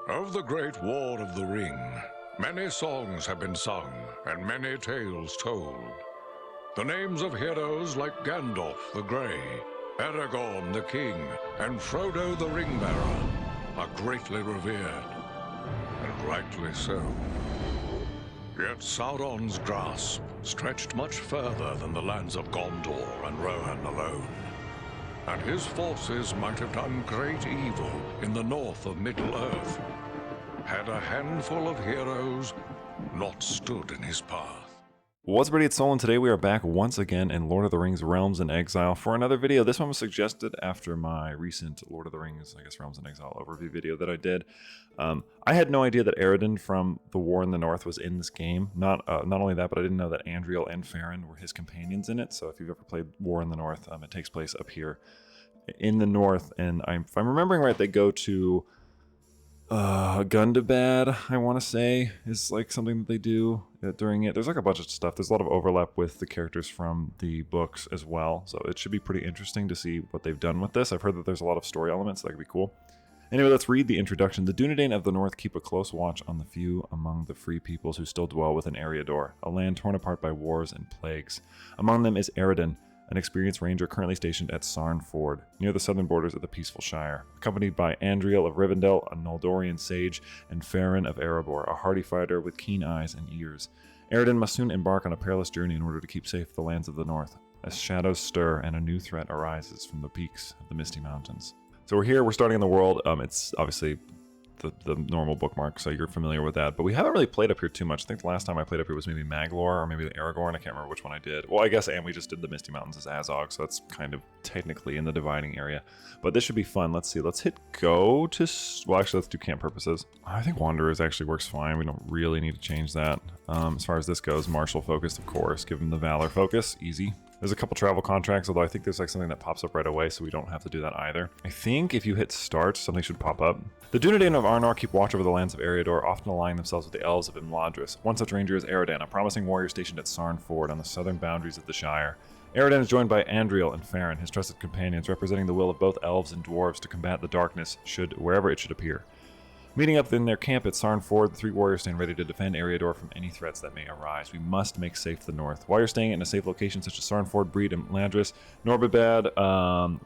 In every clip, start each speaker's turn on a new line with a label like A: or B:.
A: Of the Great War of the Ring, many songs have been sung and many tales told. The names of heroes like Gandalf the Grey, Aragorn the King, and Frodo the Ring-Bearer are greatly revered, and rightly so. Yet Sauron's grasp stretched much further than the lands of Gondor and Rohan alone, and his forces might have done great evil in the north of Middle-earth, had a handful of heroes not stood in his path.
B: What's up, everybody? It's Solon. Today we are back once again in Lord of the Rings Realms in Exile for another video. This one was suggested after my recent Lord of the Rings, Realms in Exile overview video that I did. I had no idea that Eredin from the War in the North was in this game. Not only that, but I didn't know that Andriel and Farron were his companions in it. So if you've ever played War in the North, it takes place up here in the North. And if I'm remembering right, they go to Gundabad, I want to say, is like something that they do during it. There's like a bunch of stuff. There's a lot of overlap with the characters from the books as well, so it should be pretty interesting to see what they've done with this. I've heard that there's a lot of story elements that could be cool. Anyway, let's read the introduction. The Dunedain of the North keep a close watch on the few among the free peoples who still dwell within Erebor, a land torn apart by wars and plagues. Among them is Eredin, an experienced ranger currently stationed at Sarn Ford, near the southern borders of the peaceful Shire, accompanied by Andriel of Rivendell, a Noldorian sage, and Farron of Erebor, a hardy fighter with keen eyes and ears. Eredin must soon embark on a perilous journey in order to keep safe the lands of the north, as shadows stir and a new threat arises from the peaks of the Misty Mountains. So we're here, we're starting in the world. It's obviously the normal bookmark, so you're familiar with that. But we haven't really played up here too much. I think the last time I played up here was maybe Maglor or maybe the Aragorn. I can't remember which one I did. Well, I guess, and we just did the Misty Mountains as Azog, so that's kind of technically in the dividing area. But this should be fun. Let's see. Let's hit go to... Well, actually, let's do camp purposes. I think Wanderers actually works fine. We don't really need to change that. As far as this goes, martial focused, of course. Give him the Valor focus. Easy. There's a couple travel contracts, although I think there's like something that pops up right away, so we don't have to do that either. I think if you hit start, something should pop up. The Dunedain of Arnor keep watch over the lands of Erebor, often aligning themselves with the elves of Imladris. One such ranger is Eredin, a promising warrior stationed at Sarn Ford on the southern boundaries of the Shire. Eredin is joined by Andriel and Farron, his trusted companions, representing the will of both elves and dwarves to combat the darkness wherever it should appear. Meeting up in their camp at Sarn Ford, the three warriors stand ready to defend Erebor from any threats that may arise. We must make safe the north. While you're staying in a safe location such as Sarn Ford, Vale of Imladris, Nordinbad,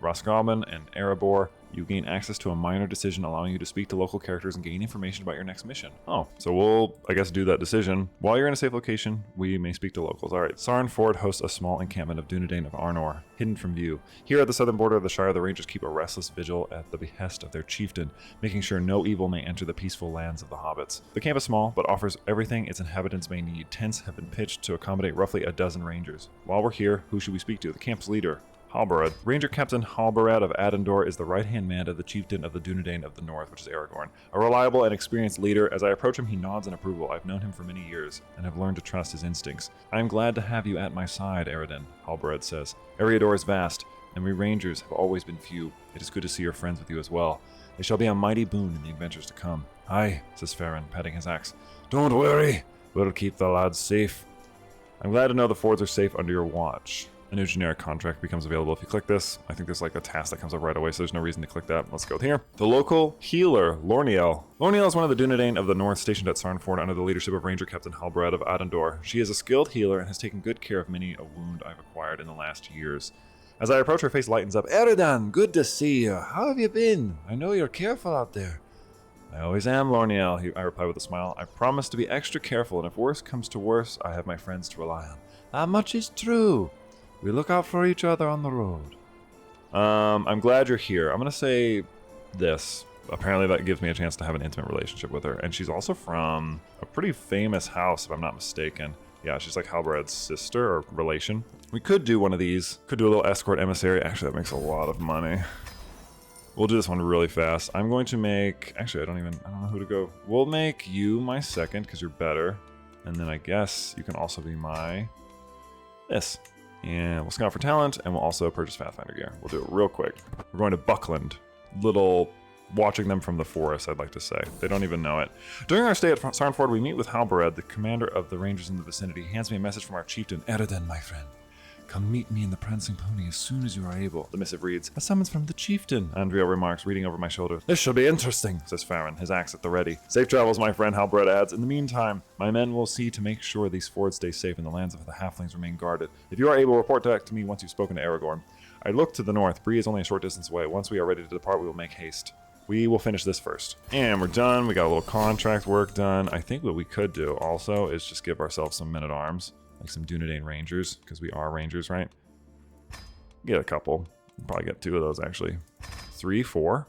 B: Rhosgobel, and Erebor, you gain access to a minor decision allowing you to speak to local characters and gain information about your next mission. Oh, so we'll, I guess, do that decision. While you're in a safe location, we may speak to locals. Alright, Sarn Ford hosts a small encampment of Dunedain of Arnor, hidden from view. Here at the southern border of the Shire, the Rangers keep a restless vigil at the behest of their chieftain, making sure no evil may enter the peaceful lands of the hobbits. The camp is small, but offers everything its inhabitants may need. Tents have been pitched to accommodate roughly a dozen Rangers. While we're here, who should we speak to? The camp's leader, Halbarad. Ranger Captain Halbarad of Adendor is the right-hand man of the chieftain of the Dunedain of the North, which is Aragorn. A reliable and experienced leader, as I approach him he nods in approval. I've known him for many years, and have learned to trust his instincts. I am glad to have you at my side, Eredin, Halbarad says. Erebor is vast, and we Rangers have always been few. It is good to see your friends with you as well. They shall be a mighty boon in the adventures to come. Aye, says Farron, patting his axe. Don't worry, we'll keep the lads safe. I'm glad to know the fords are safe under your watch. A new generic contract becomes available if you click this. I think there's like a task that comes up right away, so there's no reason to click that. Let's go here. The local healer, Lorniel. Lorniel is one of the Dunedain of the North stationed at Sarn Ford under the leadership of Ranger Captain Halbarad of Adendor. She is a skilled healer and has taken good care of many a wound I've acquired in the last years. As I approach, her face lightens up. Eredin, good to see you. How have you been? I know you're careful out there. I always am, Lorniel, I reply with a smile. I promise to be extra careful, and if worse comes to worse, I have my friends to rely on. That much is true. We look out for each other on the road. I'm glad you're here. I'm going to say this. Apparently that gives me a chance to have an intimate relationship with her. And she's also from a pretty famous house, if I'm not mistaken. Yeah, she's like Halbarad's sister or relation. We could do one of these. Could do a little escort emissary. Actually, that makes a lot of money. We'll do this one really fast. I'm going to make... Actually, I don't know who to go. We'll make you my second because you're better. And then I guess you can also be my... this. And we'll scout for talent, and we'll also purchase Pathfinder gear. We'll do it real quick. We're going to Buckland. Little watching them from the forest, I'd like to say. They don't even know it. During our stay at Sarn Ford, we meet with Halbarad, the commander of the Rangers in the vicinity. He hands me a message from our chieftain, Eredin, my friend. Come meet me in the Prancing Pony as soon as you are able. The missive reads, a summons from the chieftain, Andrio remarks, reading over my shoulder. This shall be interesting, says Farron, his axe at the ready. Safe travels, my friend, Halbred adds. In the meantime, my men will see to make sure these fords stay safe and the lands of the halflings remain guarded. If you are able, report back to me once you've spoken to Aragorn. I look to the north. Bree is only a short distance away. Once we are ready to depart, we will make haste. We will finish this first. And we're done. We got a little contract work done. I think what we could do also is just give ourselves some men-at-arms, like some Dunedain Rangers, because we are Rangers, right? Get a couple. We'll probably get 2 of those, actually. 3, 4.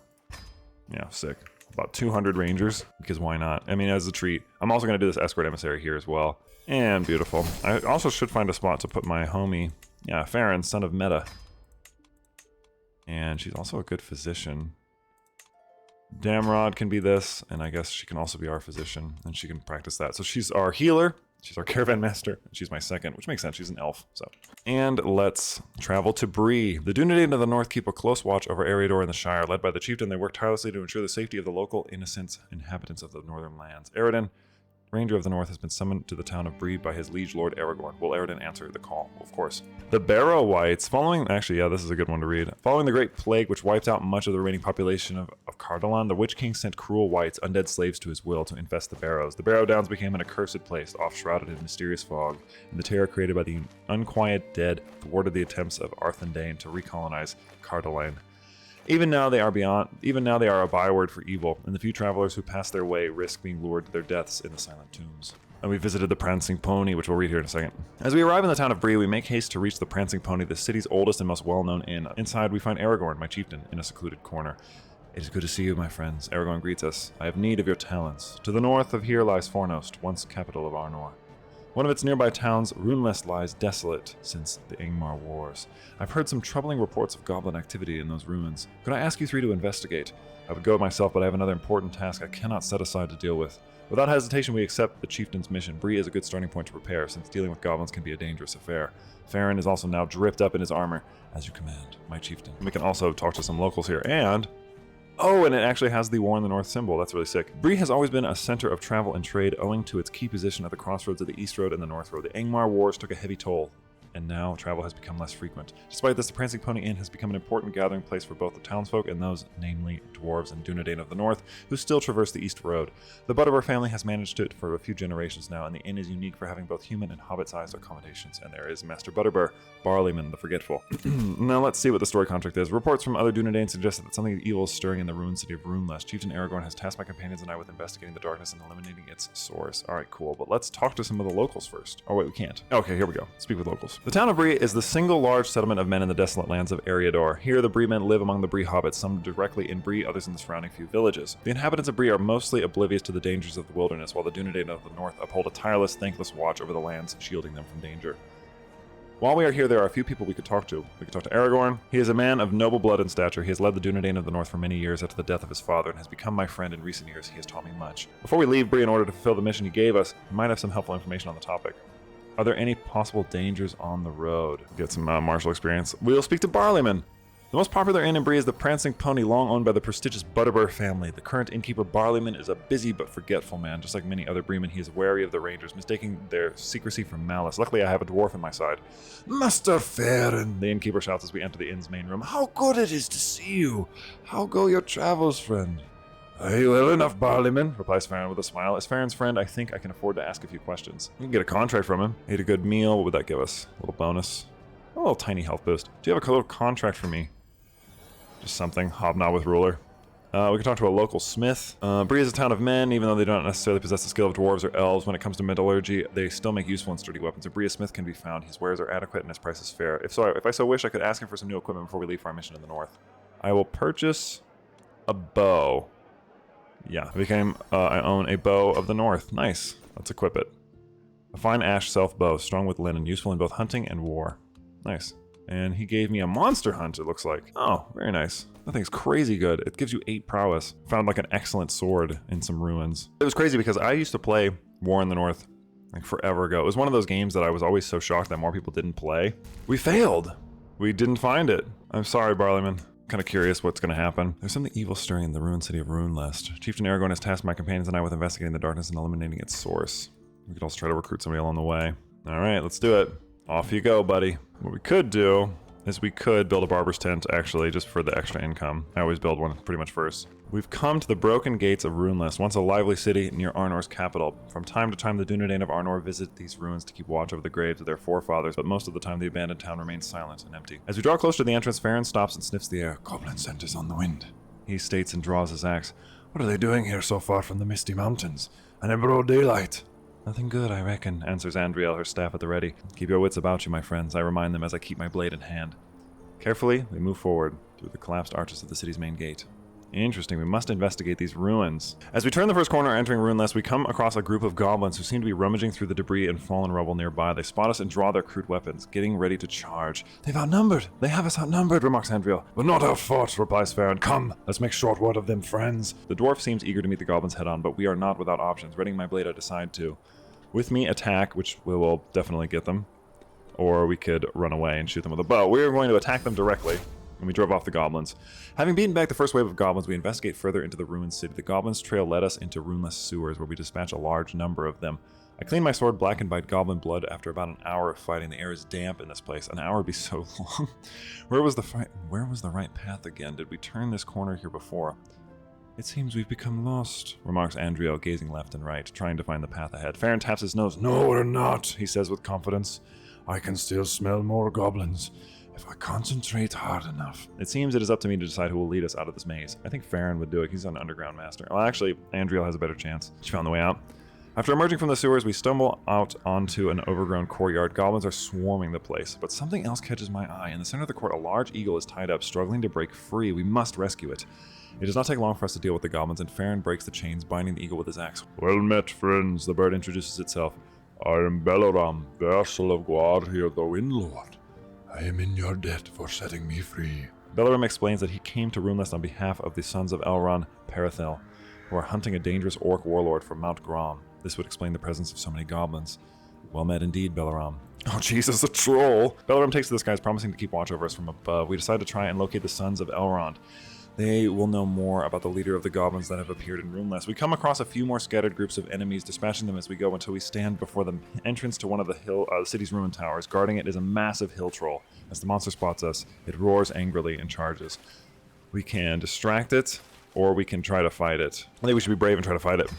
B: Yeah, sick. About 200 Rangers, because why not? I mean, as a treat. I'm also going to do this Escort Emissary here as well. And beautiful. I also should find a spot to put my homie, Farron, son of Meta. And she's also a good physician. Damrod can be this, and I guess she can also be our physician, and she can practice that. So she's our healer, she's our caravan master, and she's my second, which makes sense, she's an elf, so. And let's travel to Bree. The Dunedain of the North keep a close watch over Erebor and the Shire. Led by the chieftain, they work tirelessly to ensure the safety of the local innocent inhabitants of the northern lands. Eredin, Ranger of the North, has been summoned to the town of Bree by his liege lord Aragorn. Will Eredin answer the call? Well, of course. The Barrow-wights, this is a good one to read. Following the Great Plague, which wiped out much of the remaining population of Cardolan, the Witch King sent cruel wights, undead slaves to his will, to infest the Barrows. The Barrow Downs became an accursed place, oft-shrouded in mysterious fog, and the terror created by the unquiet dead thwarted the attempts of Arthendain to recolonize Cardolan. Even now they are a byword for evil, and the few travelers who pass their way risk being lured to their deaths in the silent tombs. And we visited the Prancing Pony, which we'll read here in a second. As we arrive in the town of Bree, we make haste to reach the Prancing Pony, the city's oldest and most well-known inn. Inside, we find Aragorn, my chieftain, in a secluded corner. It is good to see you, my friends. Aragorn greets us. I have need of your talents. To the north of here lies Fornost, once capital of Arnor. One of its nearby towns, Rhunlest, lies desolate since the Angmar Wars. I've heard some troubling reports of goblin activity in those ruins. Could I ask you 3 to investigate? I would go myself, but I have another important task I cannot set aside to deal with. Without hesitation, we accept the chieftain's mission. Bree is a good starting point to prepare, since dealing with goblins can be a dangerous affair. Farron is also now dripped up in his armor. As you command, my chieftain. We can also talk to some locals here, and... Oh, and it actually has the War in the North symbol. That's really sick. Bree has always been a center of travel and trade, owing to its key position at the crossroads of the East Road and the North Road. The Angmar Wars took a heavy toll, and now travel has become less frequent. Despite this, the Prancing Pony Inn has become an important gathering place for both the townsfolk and those, namely dwarves and Dunedain of the North, who still traverse the East Road. The Butterbur family has managed it for a few generations now, and the inn is unique for having both human and hobbit-sized accommodations. And there is Master Butterbur, Barleyman the Forgetful. Now let's see what the story contract is. Reports from other Dunedain suggest that something evil is stirring in the ruined city of Rhunlest. Chieftain Aragorn has tasked my companions and I with investigating the darkness and eliminating its source. Alright, cool, but let's talk to some of the locals first. Oh wait, we can't. Okay, here we go. Speak with locals. The town of Bree is the single large settlement of men in the desolate lands of Erebor. Here the Bree men live among the Bree hobbits, some directly in Bree, others in the surrounding few villages. The inhabitants of Bree are mostly oblivious to the dangers of the wilderness, while the Dunedain of the North uphold a tireless, thankless watch over the lands, shielding them from danger. While we are here, there are a few people we could talk to. We could talk to Aragorn. He is a man of noble blood and stature. He has led the Dunedain of the North for many years after the death of his father and has become my friend in recent years. He has taught me much. Before we leave Bree, in order to fulfill the mission he gave us, we might have some helpful information on the topic. Are there any possible dangers on the road? Get some martial experience. We'll speak to Barleyman. The most popular inn in Bree is the Prancing Pony, long owned by the prestigious Butterbur family. The current innkeeper Barleyman is a busy but forgetful man. Just like many other Breemen, he is wary of the Rangers, mistaking their secrecy for malice. Luckily, I have a dwarf on my side. Master Farron, the innkeeper shouts as we enter the inn's main room. How good it is to see you! How go your travels, friend? Well enough, Barleyman, replies Farron with a smile. As Farron's friend, I think I can afford to ask a few questions. We can get a contract from him. Ate a good meal. What would that give us? A little bonus. A little tiny health boost. Do you have a little contract for me? Just something. Hobnob with ruler. We can talk to a local smith. Bree is a town of men, even though they don't necessarily possess the skill of dwarves or elves. When it comes to metallurgy, they still make useful and sturdy weapons. A Bree smith can be found. His wares are adequate and his price is fair. If I so wish, I could ask him for some new equipment before we leave for our mission in the north. I will purchase a bow. Yeah, I own a bow of the north. Nice. Let's equip it. A fine ash self bow, strong with linen, useful in both hunting and war. Nice. And he gave me a monster hunt, it looks like. Oh, very nice. That thing's crazy good. It gives you 8 prowess. Found like an excellent sword in some ruins. It was crazy because I used to play War in the North like forever ago. It was one of those games that I was always so shocked that more people didn't play. We failed. We didn't find it. I'm sorry, Barleyman. Kind of curious what's going to happen. There's something evil stirring in the ruined city of Rhunlest. Chieftain Aragorn has tasked my companions and I with investigating the darkness and eliminating its source. We could also try to recruit somebody along the way. Alright, let's do it. Off you go, buddy. What we could do is we could build a barber's tent, actually, just for the extra income. I always build one pretty much first. We've come to the broken gates of Rhunlest, once a lively city near Arnor's capital. From time to time, the Dunedain of Arnor visit these ruins to keep watch over the graves of their forefathers, but most of the time the abandoned town remains silent and empty. As we draw close to the entrance, Farron stops and sniffs the air.
C: Goblin scent is on the wind,
B: he states and draws his axe.
C: What are they doing here so far from the Misty Mountains and in broad daylight?
B: Nothing good, I reckon, answers Andriel, her staff at the ready. Keep your wits about you, my friends, I remind them as I keep my blade in hand. Carefully, we move forward through the collapsed arches of the city's main gate. Interesting, we must investigate these ruins. As we turn the first corner entering Rhunlest, we come across a group of goblins who seem to be rummaging through the debris and fallen rubble nearby. They spot us and draw their crude weapons, getting ready to charge.
C: They've outnumbered! They have us outnumbered, remarks Andriel. We're not outfought, replies Farron. Come, let's make short work of them, friends.
B: The dwarf seems eager to meet the goblins head on, but we are not without options. Readying my blade, I decide to. With me, attack, which we will definitely get them. Or we could run away and shoot them with a bow. We are going to attack them directly. And we drove off the goblins. Having beaten back the first wave of goblins, we investigate further into the ruined city. The goblins' trail led us into Rhunlest sewers, where we dispatch a large number of them. I clean my sword blackened by goblin blood after about an hour of fighting. The air is damp in this place. An hour would be so long. Where was the right path again? Did we turn this corner here before? It seems we've become lost, remarks Andriel, gazing left and right, trying to find the path ahead. Farron taps his nose.
C: No, we're not, he says with confidence. I can still smell more goblins if I concentrate hard enough.
B: It seems it is up to me to decide who will lead us out of this maze. I think Farron would do it. He's an underground master. Well, actually, Andriel has a better chance. She found the way out. After emerging from the sewers, we stumble out onto an overgrown courtyard. Goblins are swarming the place, but something else catches my eye. In the center of the court, a large eagle is tied up, struggling to break free. We must rescue it. It does not take long for us to deal with the goblins, and Farron breaks the chains, binding the eagle with his axe.
C: Well met, friends. The bird introduces itself. I am Belleram, vassal of Guardir the Windlord. I am in your debt for setting me free.
B: Belleram explains that he came to Rhunlest on behalf of the sons of Elrond Perithel, who are hunting a dangerous orc warlord from Mount Grom. This would explain the presence of so many goblins. Well met indeed, Belleram.
C: Oh Jesus, a troll!
B: Belleram takes to the skies, promising to keep watch over us from above. We decide to try and locate the sons of Elrond. They will know more about the leader of the goblins that have appeared in Rhunlest. We come across a few more scattered groups of enemies, dispatching them as we go until we stand before the entrance to one of the city's ruined towers. Guarding it is a massive hill troll. As the monster spots us, it roars angrily and charges. We can distract it, or we can try to fight it. I think we should be brave and try to fight it.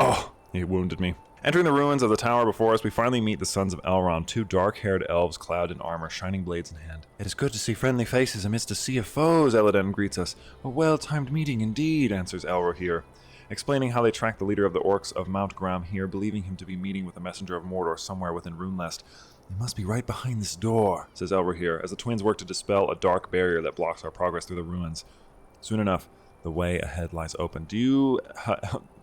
B: Oh, he wounded me. Entering the ruins of the tower before us, we finally meet the sons of Elrond, two dark-haired elves clad in armor, shining blades in hand.
C: It is good to see friendly faces amidst a sea of foes, Elladan greets us. A well-timed meeting indeed, answers Elrohir,
B: explaining how they tracked the leader of the orcs of Mount Grom here, believing him to be meeting with a messenger of Mordor somewhere within Rhunlest.
C: They must be right behind this door,
B: says Elrohir, as the twins work to dispel a dark barrier that blocks our progress through the ruins. Soon enough, the way ahead lies open.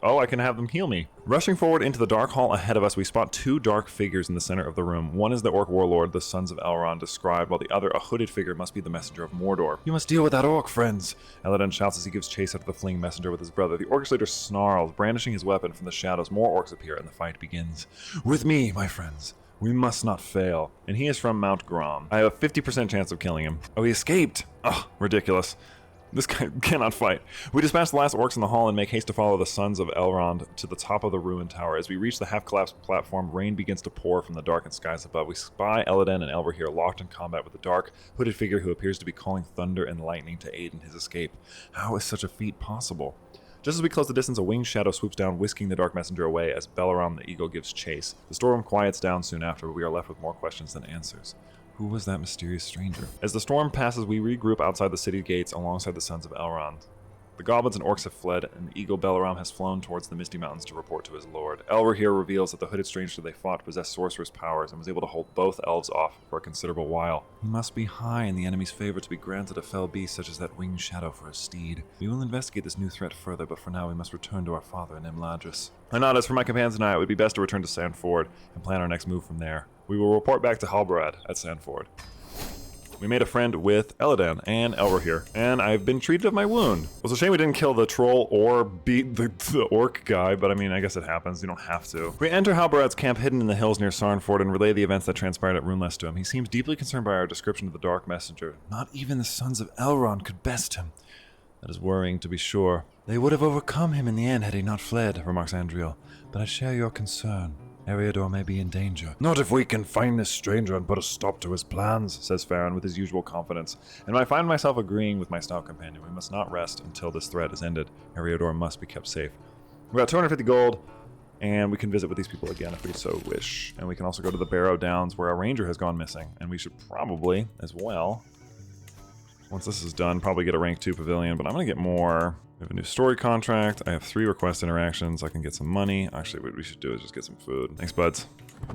B: Oh, I can have them heal me. Rushing forward into the dark hall ahead of us, we spot two dark figures in the center of the room. One is the orc warlord, the sons of Elrond, described, while the other, a hooded figure, must be the messenger of Mordor.
C: You must deal with that orc, friends,
B: Elladan shouts as he gives chase after the fleeing messenger with his brother. The orc leader snarls, brandishing his weapon. From the shadows, more orcs appear, and the fight begins.
C: With me, my friends.
B: We must not fail. And he is from Mount Grom. I have a 50% chance of killing him.
C: Oh, he escaped.
B: Ugh, ridiculous. This guy cannot fight. We dispatch the last orcs in the hall and make haste to follow the sons of Elrond to the top of the ruined tower. As we reach the half-collapsed platform, rain begins to pour from the darkened skies above. We spy Elladan and Elrohir locked in combat with the dark, hooded figure who appears to be calling thunder and lightning to aid in his escape. How is such a feat possible? Just as we close the distance, a winged shadow swoops down, whisking the dark messenger away as Belleram the eagle gives chase. The storm quiets down soon after, but we are left with more questions than answers. Who was that mysterious stranger? As the storm passes, we regroup outside the city gates alongside the sons of Elrond. The goblins and orcs have fled, and the eagle Belleram has flown towards the Misty Mountains to report to his lord. Elrohir reveals that the hooded stranger they fought possessed sorcerer's powers and was able to hold both elves off for a considerable while. He must be high in the enemy's favor to be granted a fell beast such as that winged shadow for a steed. We will investigate this new threat further, but for now we must return to our father in Imladris. I nod as for my companions and I, it would be best to return to Sandford and plan our next move from there. We will report back to Halbarad at Sandford. We made a friend with Elladan and Elrohir, and I've been treated of my wound. It was a shame we didn't kill the troll or beat the orc guy, but I mean, I guess it happens. You don't have to. We enter Halbarad's camp hidden in the hills near Sarnford and relay the events that transpired at Rhunlest to him. He seems deeply concerned by our description of the Dark Messenger.
C: Not even the sons of Elrond could best him.
B: That is worrying, to be sure.
C: They would have overcome him in the end had he not fled, remarks Andriel, but I share your concern.
B: Erebor may be in danger.
C: Not if we can find this stranger and put a stop to his plans,
B: Says Farron with his usual confidence. And I find myself agreeing with my stout companion. We must not rest until this threat is ended. Erebor must be kept safe. We got 250 gold, and we can visit with these people again if we so wish. And we can also go to the Barrow Downs where our ranger has gone missing. And we should probably, as well, once this is done, probably get a rank 2 pavilion, but I'm going to get more. We have a new story contract. I have 3 request interactions. I can get some money. Actually, what we should do is just get some food. Thanks, buds.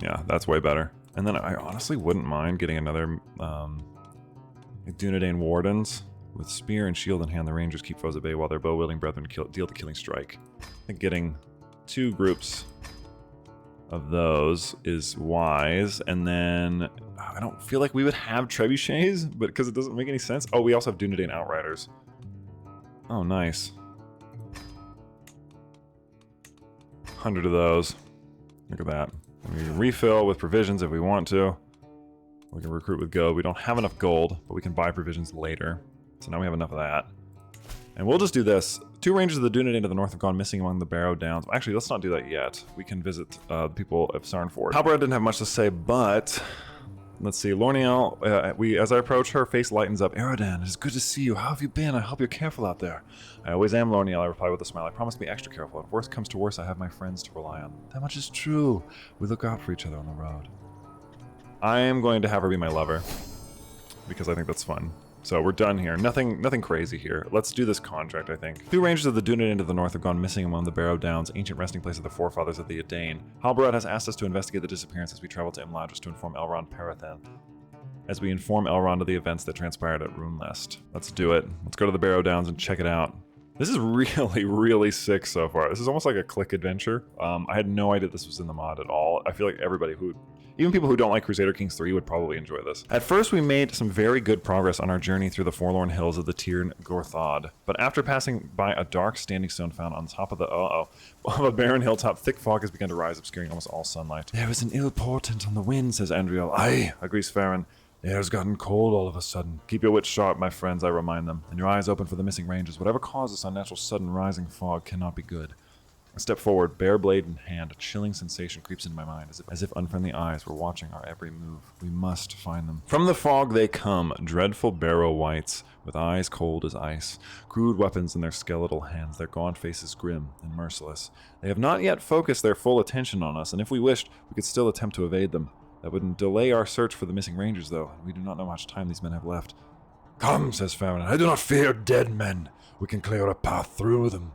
B: Yeah, that's way better. And then I honestly wouldn't mind getting another Dunedain Wardens. With spear and shield in hand, the rangers keep foes at bay while their bow-wielding brethren deal the killing strike. I think getting 2 groups of those is wise. And then I don't feel like we would have trebuchets, but because it doesn't make any sense. Oh, we also have Dunedain Outriders. Oh, nice. 100 of those. Look at that. And we can refill with provisions if we want to. We can recruit with gold. We don't have enough gold, but we can buy provisions later. So now we have enough of that. And we'll just do this. 2 rangers of the Dunedain to the north have gone missing among the Barrow Downs. Actually, let's not do that yet. We can visit the people of Sarn Fort. Halbrand didn't have much to say, but... Let's see, Lorniel, as I approach her, face lightens up. Eredin, it is good to see you. How have you been? I hope you're careful out there. I always am, Lorniel, I reply with a smile. I promise to be extra careful. If worse comes to worse, I have my friends to rely on. That much is true. We look out for each other on the road. I am going to have her be my lover, because I think that's fun. So we're done here. Nothing crazy here. Let's do this contract, I think. 2 rangers of the Dunedain to the north have gone missing among the Barrow Downs, ancient resting place of the forefathers of the Edain. Halbrand has asked us to investigate the disappearance as we travel to Imladris to inform Elrond Parathan. As we inform Elrond of the events that transpired at Rhunlest. Let's do it. Let's go to the Barrow Downs and check it out. This is really, really sick so far. This is almost like a click adventure. I had no idea this was in the mod at all. I feel like everybody who... Even people who don't like Crusader Kings 3 would probably enjoy this. At first, we made some very good progress on our journey through the forlorn hills of the Tirn Gorthod. But after passing by a dark standing stone found on top of the of a barren hilltop, thick fog has begun to rise, obscuring almost all sunlight. There is an ill portent on the wind, says Andriel. Aye, agrees Farron. The air's gotten cold all of a sudden. Keep your wits sharp, my friends, I remind them, and your eyes open for the missing rangers. Whatever caused this unnatural sudden rising fog cannot be good. I step forward, bare blade in hand. A chilling sensation creeps into my mind, as if unfriendly eyes were watching our every move. We must find them. From the fog they come, dreadful Barrow-wights, with eyes cold as ice, crude weapons in their skeletal hands, their gaunt faces grim and merciless. They have not yet focused their full attention on us, and if we wished, we could still attempt to evade them. That would delay our search for the missing rangers, though, and we do not know how much time these men have left.
C: Come, says Farron, I do not fear dead men. We can clear a path through them.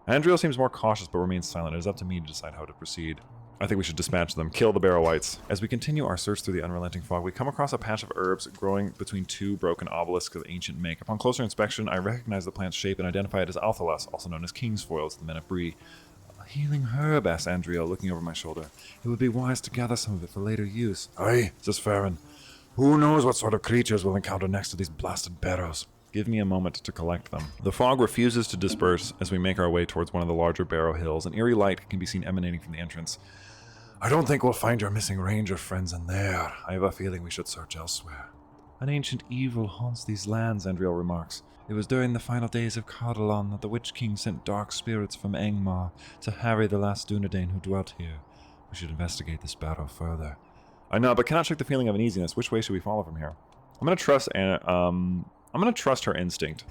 B: Andriel seems more cautious but remains silent. It is up to me to decide how to proceed. I think we should dispatch them, kill the Barrow-wights. As we continue our search through the unrelenting fog, we come across a patch of herbs growing between 2 broken obelisks of ancient make. Upon closer inspection, I recognize the plant's shape and identify it as Althalas, also known as King's Foil to the men of Bree. A healing herb, asked Andriel, looking over my shoulder. It would be wise to gather some of it for later use.
C: Aye, says Farron. Who knows what sort of creatures we'll encounter next to these blasted barrows?
B: Give me a moment to collect them. The fog refuses to disperse as we make our way towards one of the larger Barrow hills. An eerie light can be seen emanating from the entrance.
C: I don't think we'll find your missing ranger friends in there. I have a feeling we should search elsewhere.
B: An ancient evil haunts these lands, Andriel remarks. It was during the final days of Cardalon that the Witch King sent dark spirits from Angmar to harry the last Dunedain who dwelt here. We should investigate this battle further. I know, but cannot shake the feeling of uneasiness. Which way should we follow from here? I'm gonna trust her instinct.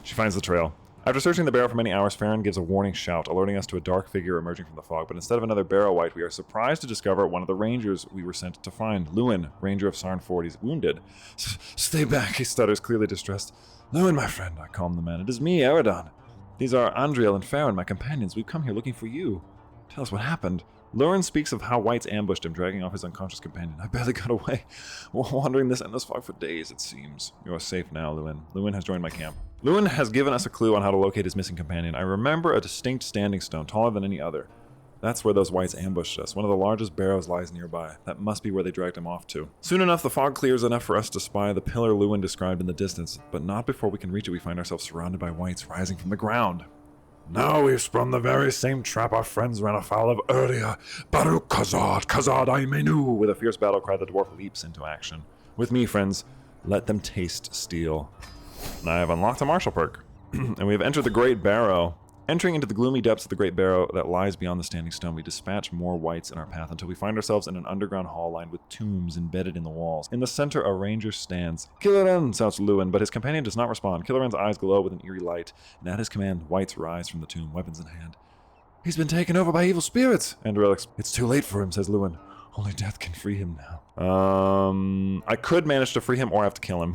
B: She finds the trail. After searching the barrow for many hours, Farron gives a warning shout, alerting us to a dark figure emerging from the fog. But instead of another Barrow-wight, we are surprised to discover one of the rangers we were sent to find. Lewin, ranger of Sarn Fort. He's wounded.
C: Stay back, he stutters, clearly distressed.
B: Lewin, my friend, I calm the man. It is me, Eredon. These are Andriel and Farron, my companions. We've come here looking for you. Tell us what happened. Lurin speaks of how wights ambushed him, dragging off his unconscious companion. I barely got away, wandering this endless fog for days, it seems. You are safe now, Lewin. Lewin has joined my camp. Lewin has given us a clue on how to locate his missing companion. I remember a distinct standing stone, taller than any other. That's where those wights ambushed us. One of the largest barrows lies nearby. That must be where they dragged him off to. Soon enough, the fog clears enough for us to spy the pillar Lewin described in the distance, but not before we can reach it. We find ourselves surrounded by wights rising from the ground.
C: Now we've sprung the very same trap our friends ran afoul of earlier. Baruch Khazad, Khazad I Menu!
B: With a fierce battle cry, the dwarf leaps into action. With me, friends, let them taste steel. And I have unlocked a martial perk. And we have entered the Great Barrow. Entering into the gloomy depths of the Great Barrow that lies beyond the Standing Stone, we dispatch more wights in our path until we find ourselves in an underground hall lined with tombs embedded in the walls. In the center, a ranger stands. "Killoran!" shouts Lewin, but his companion does not respond. Killoran's eyes glow with an eerie light, and at his command, wights rise from the tomb, weapons in hand. "He's been taken over by evil spirits!" Andoril. "It's too late for him," says Lewin. "Only death can free him now." I could manage to free him or I have to kill him.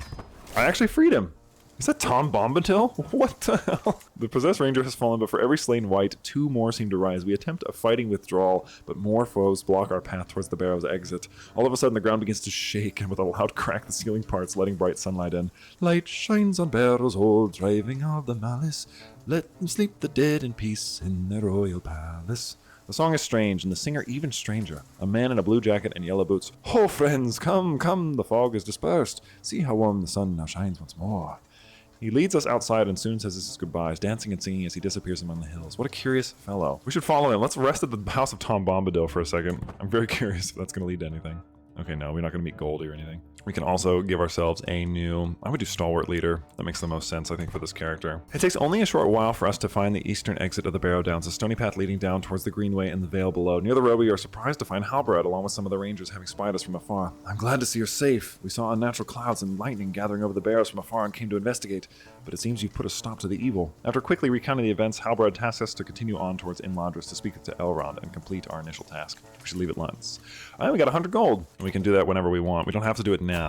B: I actually freed him. Is that Tom Bombadil? What the hell? The possessed ranger has fallen, but for every slain wight, 2 more seem to rise. We attempt a fighting withdrawal, but more foes block our path towards the barrow's exit. All of a sudden, the ground begins to shake, and with a loud crack, the ceiling parts, letting bright sunlight in. "Light shines on Barrow's hold, driving out the malice. Let them sleep the dead in peace in their royal palace." The song is strange, and the singer even stranger. A man in a blue jacket and yellow boots. "Ho, friends, come, come, the fog is dispersed. See how warm the sun now shines once more." He leads us outside and soon says his goodbyes, dancing and singing as he disappears among the hills. What a curious fellow. We should follow him. Let's rest at the house of Tom Bombadil for a second. I'm very curious if that's going to lead to anything. Okay, no, we're not going to meet Goldie or anything. We can also give ourselves a new... I would do Stalwart Leader. That makes the most sense, I think, for this character. It takes only a short while for us to find the eastern exit of the Barrow Downs, a stony path leading down towards the Greenway and the vale below. Near the road, we are surprised to find Halbarad, along with some of the rangers, having spied us from afar. "I'm glad to see you're safe. We saw unnatural clouds and lightning gathering over the barrows from afar and came to investigate, but it seems you've put a stop to the evil." After quickly recounting the events, Halbarad tasks us to continue on towards Imladris to speak to Elrond and complete our initial task. We should leave at once. We got 100 gold, and we can do that whenever we want. We don't have to do it now.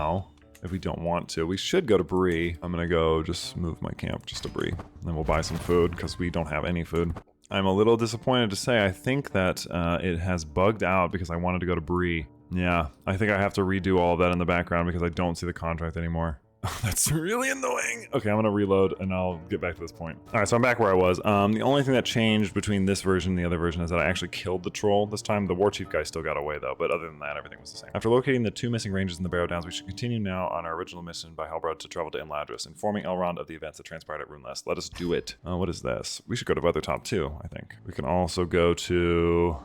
B: If we don't want to. We should go to Bree. I'm gonna go just move my camp just to Bree. And then we'll buy some food, because we don't have any food. I'm a little disappointed to say I think that it has bugged out because I wanted to go to Bree. Yeah, I think I have to redo all of that in the background because I don't see the contract anymore. That's really annoying. Okay, I'm gonna reload and I'll get back to this point. All right, so I'm back where I was. The only thing that changed between this version and the other version is that I actually killed the troll this time. The war chief guy still got away though, but other than that, everything was the same. After locating the 2 missing rangers in the Barrow Downs, we should continue now on our original mission by Halbarad to travel to Imladris, informing Elrond of the events that transpired at Rhunlest. Let us do it. What is this? We should go to Weathertop too, I think. We can also go to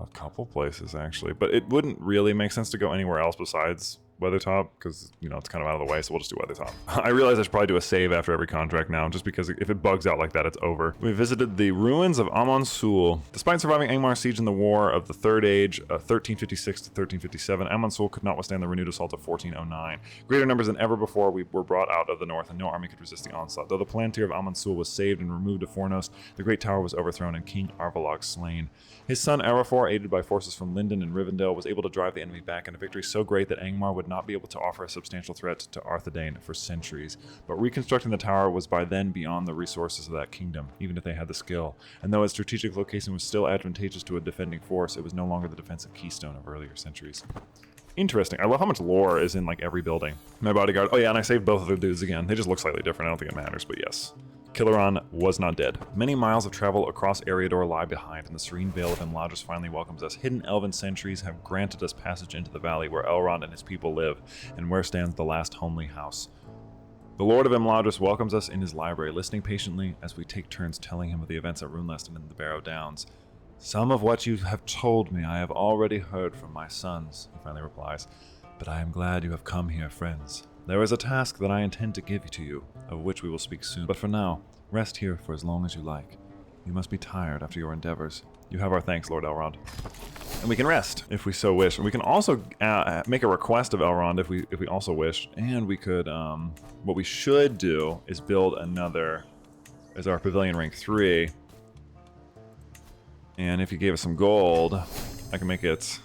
B: a couple places actually, but it wouldn't really make sense to go anywhere else besides Weathertop, because, you know, it's kind of out of the way, so we'll just do Weathertop. I realize I should probably do a save after every contract now, just because if it bugs out like that, it's over. We visited the ruins of Amon Sul. Despite surviving Angmar's siege in the War of the Third Age, 1356 to 1357, Amon Sul could not withstand the renewed assault of 1409. Greater numbers than ever before we were brought out of the north, and no army could resist the onslaught. Though the Palantir of Amon Sul was saved and removed to Fornost, the great tower was overthrown and King Arvalog slain. His son Erebor, aided by forces from Lindon and Rivendell, was able to drive the enemy back in a victory so great that Angmar would not be able to offer a substantial threat to Arthedain for centuries. But reconstructing the tower was by then beyond the resources of that kingdom, even if they had the skill. And though its strategic location was still advantageous to a defending force, it was no longer the defensive keystone of earlier centuries. Interesting. I love how much lore is in like every building. My bodyguard. Oh yeah, and I saved both of the dudes again. They just look slightly different. I don't think it matters, but yes. Killoran was not dead. Many miles of travel across Erebor lie behind, and the serene Vale of Imladris finally welcomes us. Hidden elven sentries have granted us passage into the valley where Elrond and his people live, and where stands the last homely house. The Lord of Imladris welcomes us in his library, listening patiently as we take turns telling him of the events at Rhunlest and in the Barrow Downs. "Some of what you have told me I have already heard from my sons," he finally replies, "but I am glad you have come here, friends. There is a task that I intend to give to you, of which we will speak soon. But for now, rest here for as long as you like. You must be tired after your endeavors. You have our thanks, Lord Elrond." And we can rest, if we so wish. And we can also make a request of Elrond if we also wish. And we could, what we should do is build another, as our Pavilion Rank 3. And if he gave us some gold, I can make it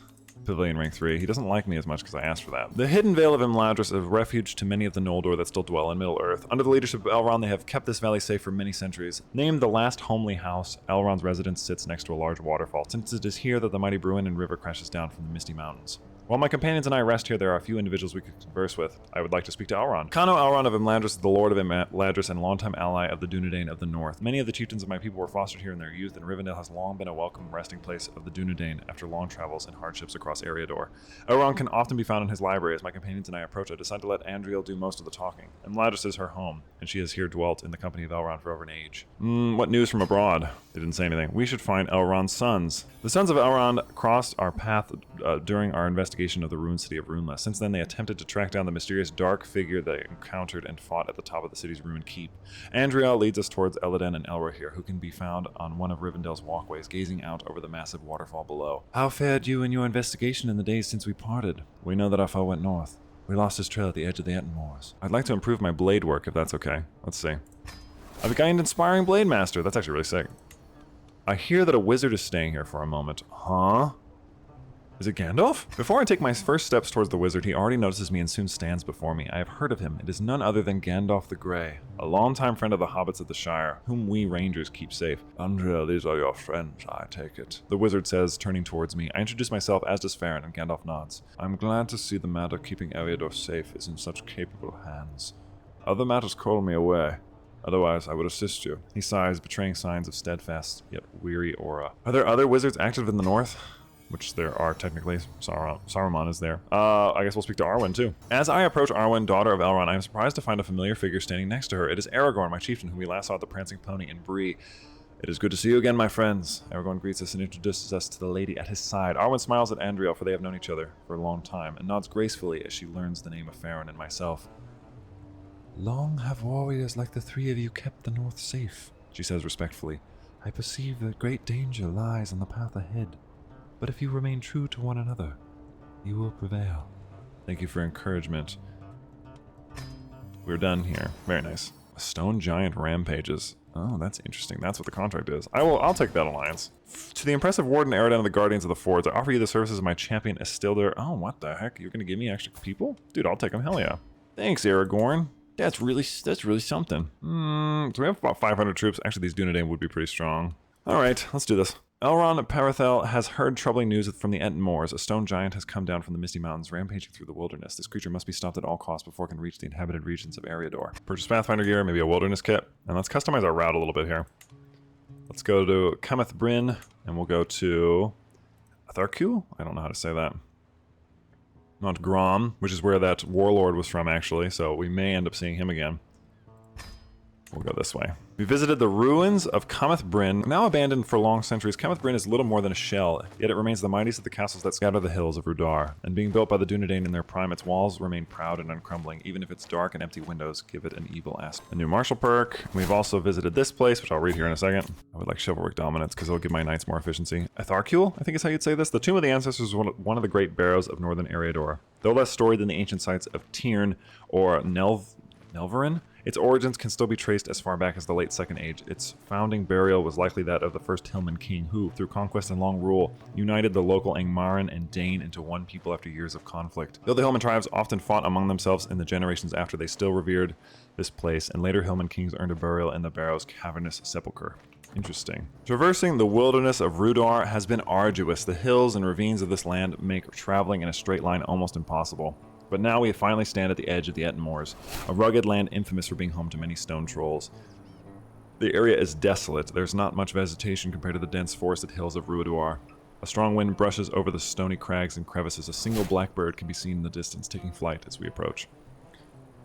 B: Pavilion Rank 3. He doesn't like me as much because I asked for that. The hidden Vale of Imladris is a refuge to many of the Noldor that still dwell in Middle-earth. Under the leadership of Elrond, they have kept this valley safe for many centuries. Named the Last Homely House, Elrond's residence sits next to a large waterfall, since it is here that the mighty Bruin River crashes down from the misty mountains. While my companions and I rest here, there are a few individuals we could converse with. I would like to speak to Elrond. Kano Elrond of Imladris is the Lord of Imladris and longtime ally of the Dunedain of the North. Many of the chieftains of my people were fostered here in their youth, and Rivendell has long been a welcome resting place of the Dunedain after long travels and hardships across Erebor. Elrond can often be found in his library. As my companions and I approach, I decide to let Andriel do most of the talking. Imladris is her home, and she has here dwelt in the company of Elrond for over an age. What news from abroad? They didn't say anything. We should find Elrond's sons. The sons of Elrond crossed our path during our investigation investigation of the ruined city of Rhunlest. Since then, they attempted to track down the mysterious dark figure they encountered and fought at the top of the city's ruined keep. Andriel leads us towards Elladen and Elrohir, who can be found on one of Rivendell's walkways, gazing out over the massive waterfall below. How fared you in your investigation in the days since we parted? We know that our foe went north. We lost his trail at the edge of the Etten Moors. I'd like to improve my blade work, if that's okay. Let's see. I've gained Inspiring Blade Master. That's actually really sick. I hear that a wizard is staying here for a moment. Huh? Is it Gandalf? Before I take my first steps towards the wizard, he already notices me and soon stands before me. I have heard of him. It is none other than Gandalf the Grey, a longtime friend of the hobbits of the Shire, whom we rangers keep safe.
C: Andrea, these are your friends, I take it.
B: The wizard says, turning towards me. I introduce myself, as does Farron, and Gandalf nods.
C: I'm glad to see the matter keeping Eriador safe is in such capable hands. Other matters call me away. Otherwise, I would assist you.
B: He sighs, betraying signs of steadfast yet weary aura. Are there other wizards active in the north? Which there are technically. Saruman is there. I guess we'll speak to Arwen too. As I approach Arwen, daughter of Elrond, I am surprised to find a familiar figure standing next to her. It is Aragorn, my chieftain, whom we last saw at the Prancing Pony in Bree. It is good to see you again, my friends. Aragorn greets us and introduces us to the lady at his side. Arwen smiles at Andriel, for they have known each other for a long time, and nods gracefully as she learns the name of Farron and myself. Long have warriors like the three of you kept the north safe, she says respectfully. I perceive that great danger lies on the path ahead, but if you remain true to one another, you will prevail. Thank you for encouragement. We're done here. Very nice. A stone giant rampages. Oh, that's interesting. That's what the contract is. I'll take that alliance. To the impressive Warden Aradan of the Guardians of the Fords, I offer you the services of my champion Estildir. Oh, what the heck? You're gonna give me extra people? Dude, I'll take them. Hell yeah. Thanks, Aragorn. That's really something. So we have about 500 troops. Actually, these Dunedain would be pretty strong. All right, let's do this. Elrond Parathel has heard troubling news from the Etten Moors. A stone giant has come down from the Misty Mountains, rampaging through the wilderness. This creature must be stopped at all costs before it can reach the inhabited regions of Eriador. Purchase Pathfinder gear, maybe a wilderness kit. And let's customize our route a little bit here. Let's go to Cometh Bryn, and we'll go to Atharku? I don't know how to say that. Not Grom, which is where that warlord was from, actually, so we may end up seeing him again. We'll go this way. We visited the ruins of Cometh Bryn. Now abandoned for long centuries, Cometh Bryn is little more than a shell, yet it remains the mightiest of the castles that scatter the hills of Rudar. And being built by the Dunedain in their prime, its walls remain proud and uncrumbling, even if its dark and empty windows give it an evil aspect. A new martial perk. We've also visited this place, which I'll read here in a second. I would like chivalric dominance, because it'll give my knights more efficiency. Atharkul, I think is how you'd say this. The Tomb of the Ancestors is one of the great barrows of northern Eriador. Though less storied than the ancient sites of Tiern or Nelverin, its origins can still be traced as far back as the late Second Age. Its founding burial was likely that of the first Hillman king, who, through conquest and long rule, united the local Angmaran and Dane into one people after years of conflict. Though the Hillman tribes often fought among themselves in the generations after, they still revered this place, and later Hillman kings earned a burial in the Barrow's cavernous sepulchre. Interesting. Traversing the wilderness of Rudar has been arduous. The hills and ravines of this land make traveling in a straight line almost impossible. But now we finally stand at the edge of the Etten Moors, a rugged land infamous for being home to many stone trolls. The area is desolate. There's not much vegetation compared to the dense forested hills of Rhuidoir. A strong wind brushes over the stony crags and crevices. A single blackbird can be seen in the distance, taking flight as we approach.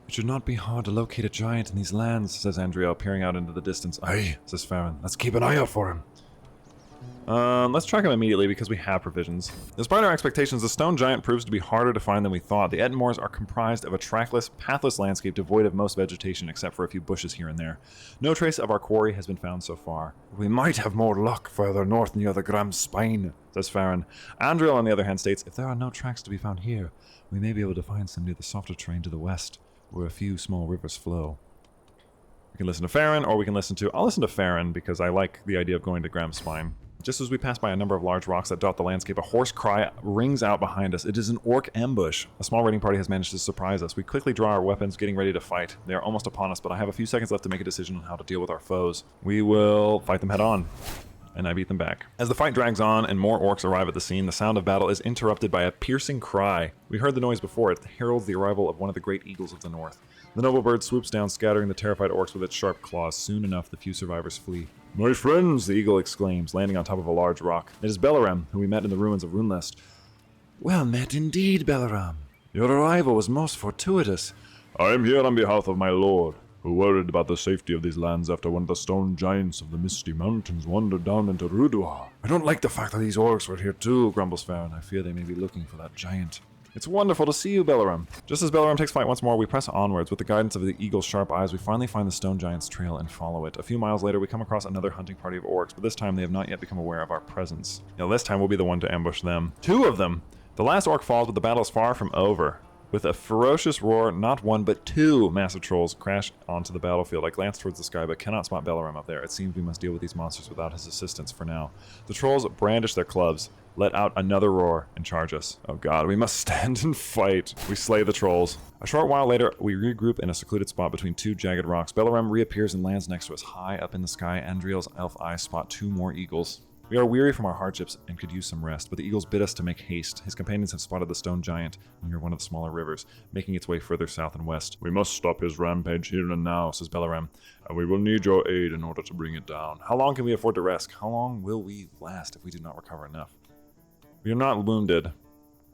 B: It should not be hard to locate a giant in these lands, says Andriel, peering out into the distance. Aye, says Farron. Let's keep an eye out for him. Let's track him immediately because we have provisions. Despite our expectations, the stone giant proves to be harder to find than we thought. The Etten Moors are comprised of a trackless, pathless landscape devoid of most vegetation except for a few bushes here and there. No trace of our quarry has been found so far. We might have more luck further north near the Gram's Spine, says Farron. Andriel, on the other hand, states, if there are no tracks to be found here, we may be able to find some near the softer terrain to the west, where a few small rivers flow. We can listen to Farron, or we can listen to... I'll listen to Farron because I like the idea of going to Gram's Spine. Just as we pass by a number of large rocks that dot the landscape, a hoarse cry rings out behind us. It is an orc ambush. A small raiding party has managed to surprise us. We quickly draw our weapons, getting ready to fight. They are almost upon us, but I have a few seconds left to make a decision on how to deal with our foes. We will fight them head on, and I beat them back. As the fight drags on and more orcs arrive at the scene, the sound of battle is interrupted by a piercing cry. We heard the noise before. It heralds the arrival of one of the great eagles of the north. The noble bird swoops down, scattering the terrified orcs with its sharp claws. Soon enough, the few survivors flee. My friends, the eagle exclaims, landing on top of a large rock. It is Belaram, who we met in the ruins of Rhunlest. Well met indeed, Belaram. Your arrival was most fortuitous.
C: I am here on behalf of my lord, who worried about the safety of these lands after one of the stone giants of the Misty Mountains wandered down into Rhuidoir.
B: don't like the fact that these orcs were here too, grumbles Farron. I fear they may be looking for that giant. It's wonderful to see you, Belleram. Just as Belleram takes flight once more, we press onwards. With the guidance of the eagle's sharp eyes, we finally find the stone giant's trail and follow it. A few miles later, we come across another hunting party of orcs, but this time they have not yet become aware of our presence. Now this time we'll be the one to ambush them. 2 of them! The last orc falls, but the battle is far from over. With a ferocious roar, not 1 but 2 massive trolls crash onto the battlefield. I glance towards the sky, but cannot spot Belleram up there. It seems we must deal with these monsters without his assistance for now. The trolls brandish their clubs, let out another roar, and charge us. Oh god, we must stand and fight. We slay the trolls. A short while later, we regroup in a secluded spot between 2 jagged rocks. Belleram reappears and lands next to us. High up in the sky, Andriel's elf eyes spot 2 more eagles. We are weary from our hardships and could use some rest, but the eagles bid us to make haste. His companions have spotted the stone giant near one of the smaller rivers, making its way further south and west.
C: We must stop his rampage here and now, says Belleram, and we will need your aid in order to bring it down.
B: How long can we afford to rest? How long will we last if we do not recover enough? We are not wounded,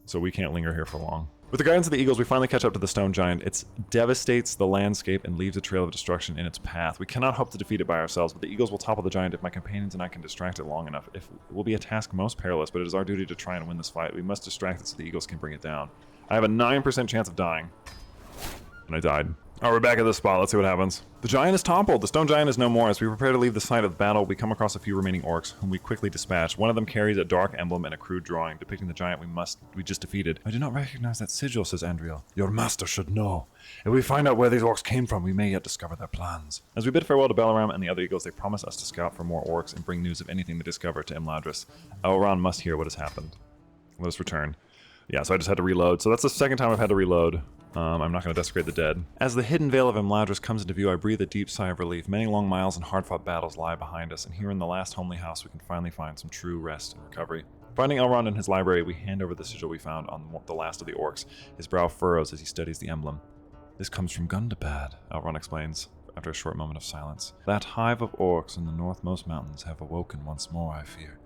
B: so we can't linger here for long. With the guidance of the eagles, we finally catch up to the stone giant. It devastates the landscape and leaves a trail of destruction in its path. We cannot hope to defeat it by ourselves, but the eagles will topple the giant if my companions and I can distract it long enough. It will be a task most perilous, but it is our duty to try and win this fight. We must distract it so the eagles can bring it down. I have a 9% chance of dying. And I died. Alright, we're back at this spot. Let's see what happens. The giant is toppled. The stone giant is no more. As we prepare to leave the site of the battle, we come across a few remaining orcs, whom we quickly dispatch. One of them carries a dark emblem and a crude drawing, depicting the giant we just defeated. I do not recognize that sigil, says Andriel.
C: Your master should know. If we find out where these orcs came from, we may yet discover their plans.
B: As we bid farewell to Belleram and the other eagles, they promise us to scout for more orcs and bring news of anything they discover to Imladris. Elrond must hear what has happened. Let us return. Yeah, so I just had to reload. So that's the second time I've had to reload. I'm not going to desecrate the dead. As the hidden Vale of Imladris comes into view, I breathe a deep sigh of relief. Many long miles and hard-fought battles lie behind us, and here in the last homely house we can finally find some true rest and recovery. Finding Elrond in his library, we hand over the sigil we found on the last of the orcs. His brow furrows as he studies the emblem. This comes from Gundabad, Elrond explains, after a short moment of silence. That hive of orcs in the northmost mountains have awoken once more, I fear.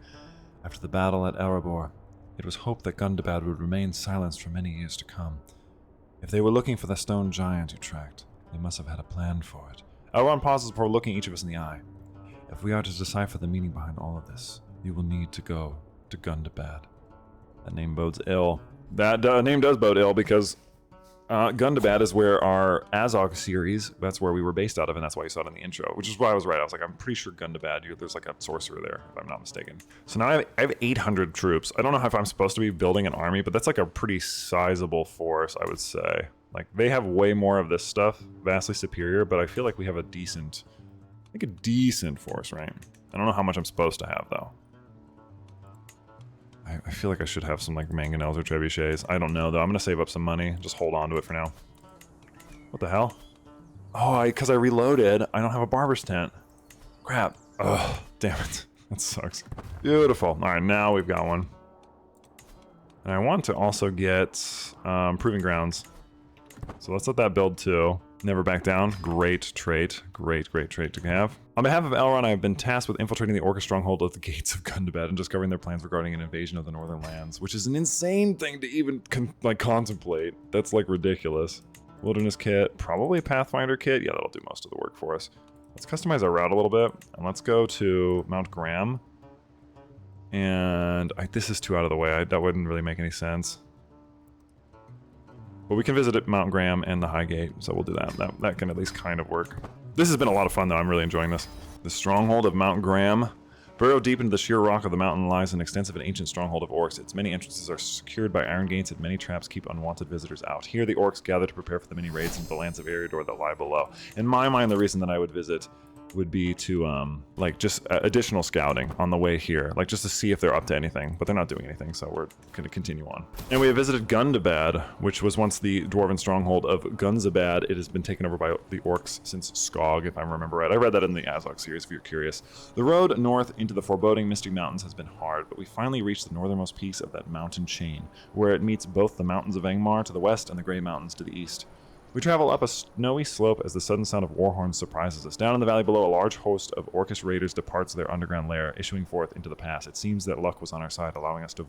B: After the battle at Erebor, it was hoped that Gundabad would remain silenced for many years to come. If they were looking for the stone giant you tracked, they must have had a plan for it. Elrond pauses before looking each of us in the eye. If we are to decipher the meaning behind all of this, you will need to go to Gundabad. That name bodes ill. That name does bode ill because Gundabad is where our Azog series, that's where we were based out of, and that's why you saw it in the intro, which is why I was right. I was like, I'm pretty sure Gundabad, there's like a sorcerer there, if I'm not mistaken. So now I have 800 troops. I don't know if I'm supposed to be building an army, but that's like a pretty sizable force, I would say. Like, they have way more of this stuff, vastly superior, but I feel like we have a decent force, right? I don't know how much I'm supposed to have, though. I feel like I should have some, like, mangonels or trebuchets. I don't know, though. I'm going to save up some money. Just hold on to it for now. What the hell? Oh, because I reloaded, I don't have a barber's tent. Crap. Ugh, damn it. That sucks. Beautiful. All right, now we've got one. And I want to also get Proving Grounds. So let's let that build too. Never back down. Great trait. Great trait to have. On behalf of Elrond, I have been tasked with infiltrating the Orcish stronghold of the Gates of Gundabad and discovering their plans regarding an invasion of the Northern Lands, which is an insane thing to even contemplate. That's like ridiculous. Wilderness kit, probably a Pathfinder kit. Yeah, that'll do most of the work for us. Let's customize our route a little bit, and let's go to Mount Graham. And this is too out of the way. That wouldn't really make any sense. But we can visit Mount Graham and the Highgate, so we'll do that. That can at least kind of work. This has been a lot of fun, though. I'm really enjoying this. The stronghold of Mount Graham. Burrowed deep into the sheer rock of the mountain lies an extensive and ancient stronghold of orcs. Its many entrances are secured by iron gates, and many traps keep unwanted visitors out. Here, the orcs gather to prepare for the many raids into the lands of Erebor that lie below. In my mind, the reason that I would visit would be to, just additional scouting on the way here. Like, just to see if they're up to anything. But they're not doing anything, so we're going to continue on. And we have visited Gundabad, which was once the dwarven stronghold of Gunzabad. It has been taken over by the orcs since Skog, if I remember right. I read that in the Azog series, if you're curious. The road north into the foreboding Misty Mountains has been hard, but we finally reached the northernmost piece of that mountain chain, where it meets both the mountains of Angmar to the west and the Grey Mountains to the east. We travel up a snowy slope as the sudden sound of war horns surprises us. Down in the valley below, a large host of orcish raiders departs their underground lair, issuing forth into the pass. It seems that luck was on our side, allowing us to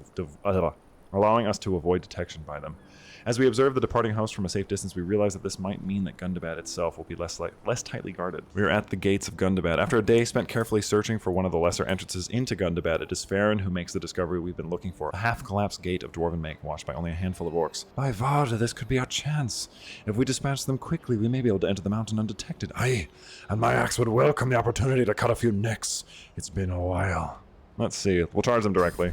B: allowing us to avoid detection by them. As we observe the departing host from a safe distance, we realize that this might mean that Gundabad itself will be less tightly guarded. We are at the gates of Gundabad. After a day spent carefully searching for one of the lesser entrances into Gundabad, it is Farron who makes the discovery we've been looking for. A half-collapsed gate of dwarven make, watched by only a handful of orcs. By Varda, this could be our chance. If we dispatch them quickly, we may be able to enter the mountain undetected.
C: Aye, and my axe would welcome the opportunity to cut a few necks. It's been a while.
B: Let's see. We'll charge them directly.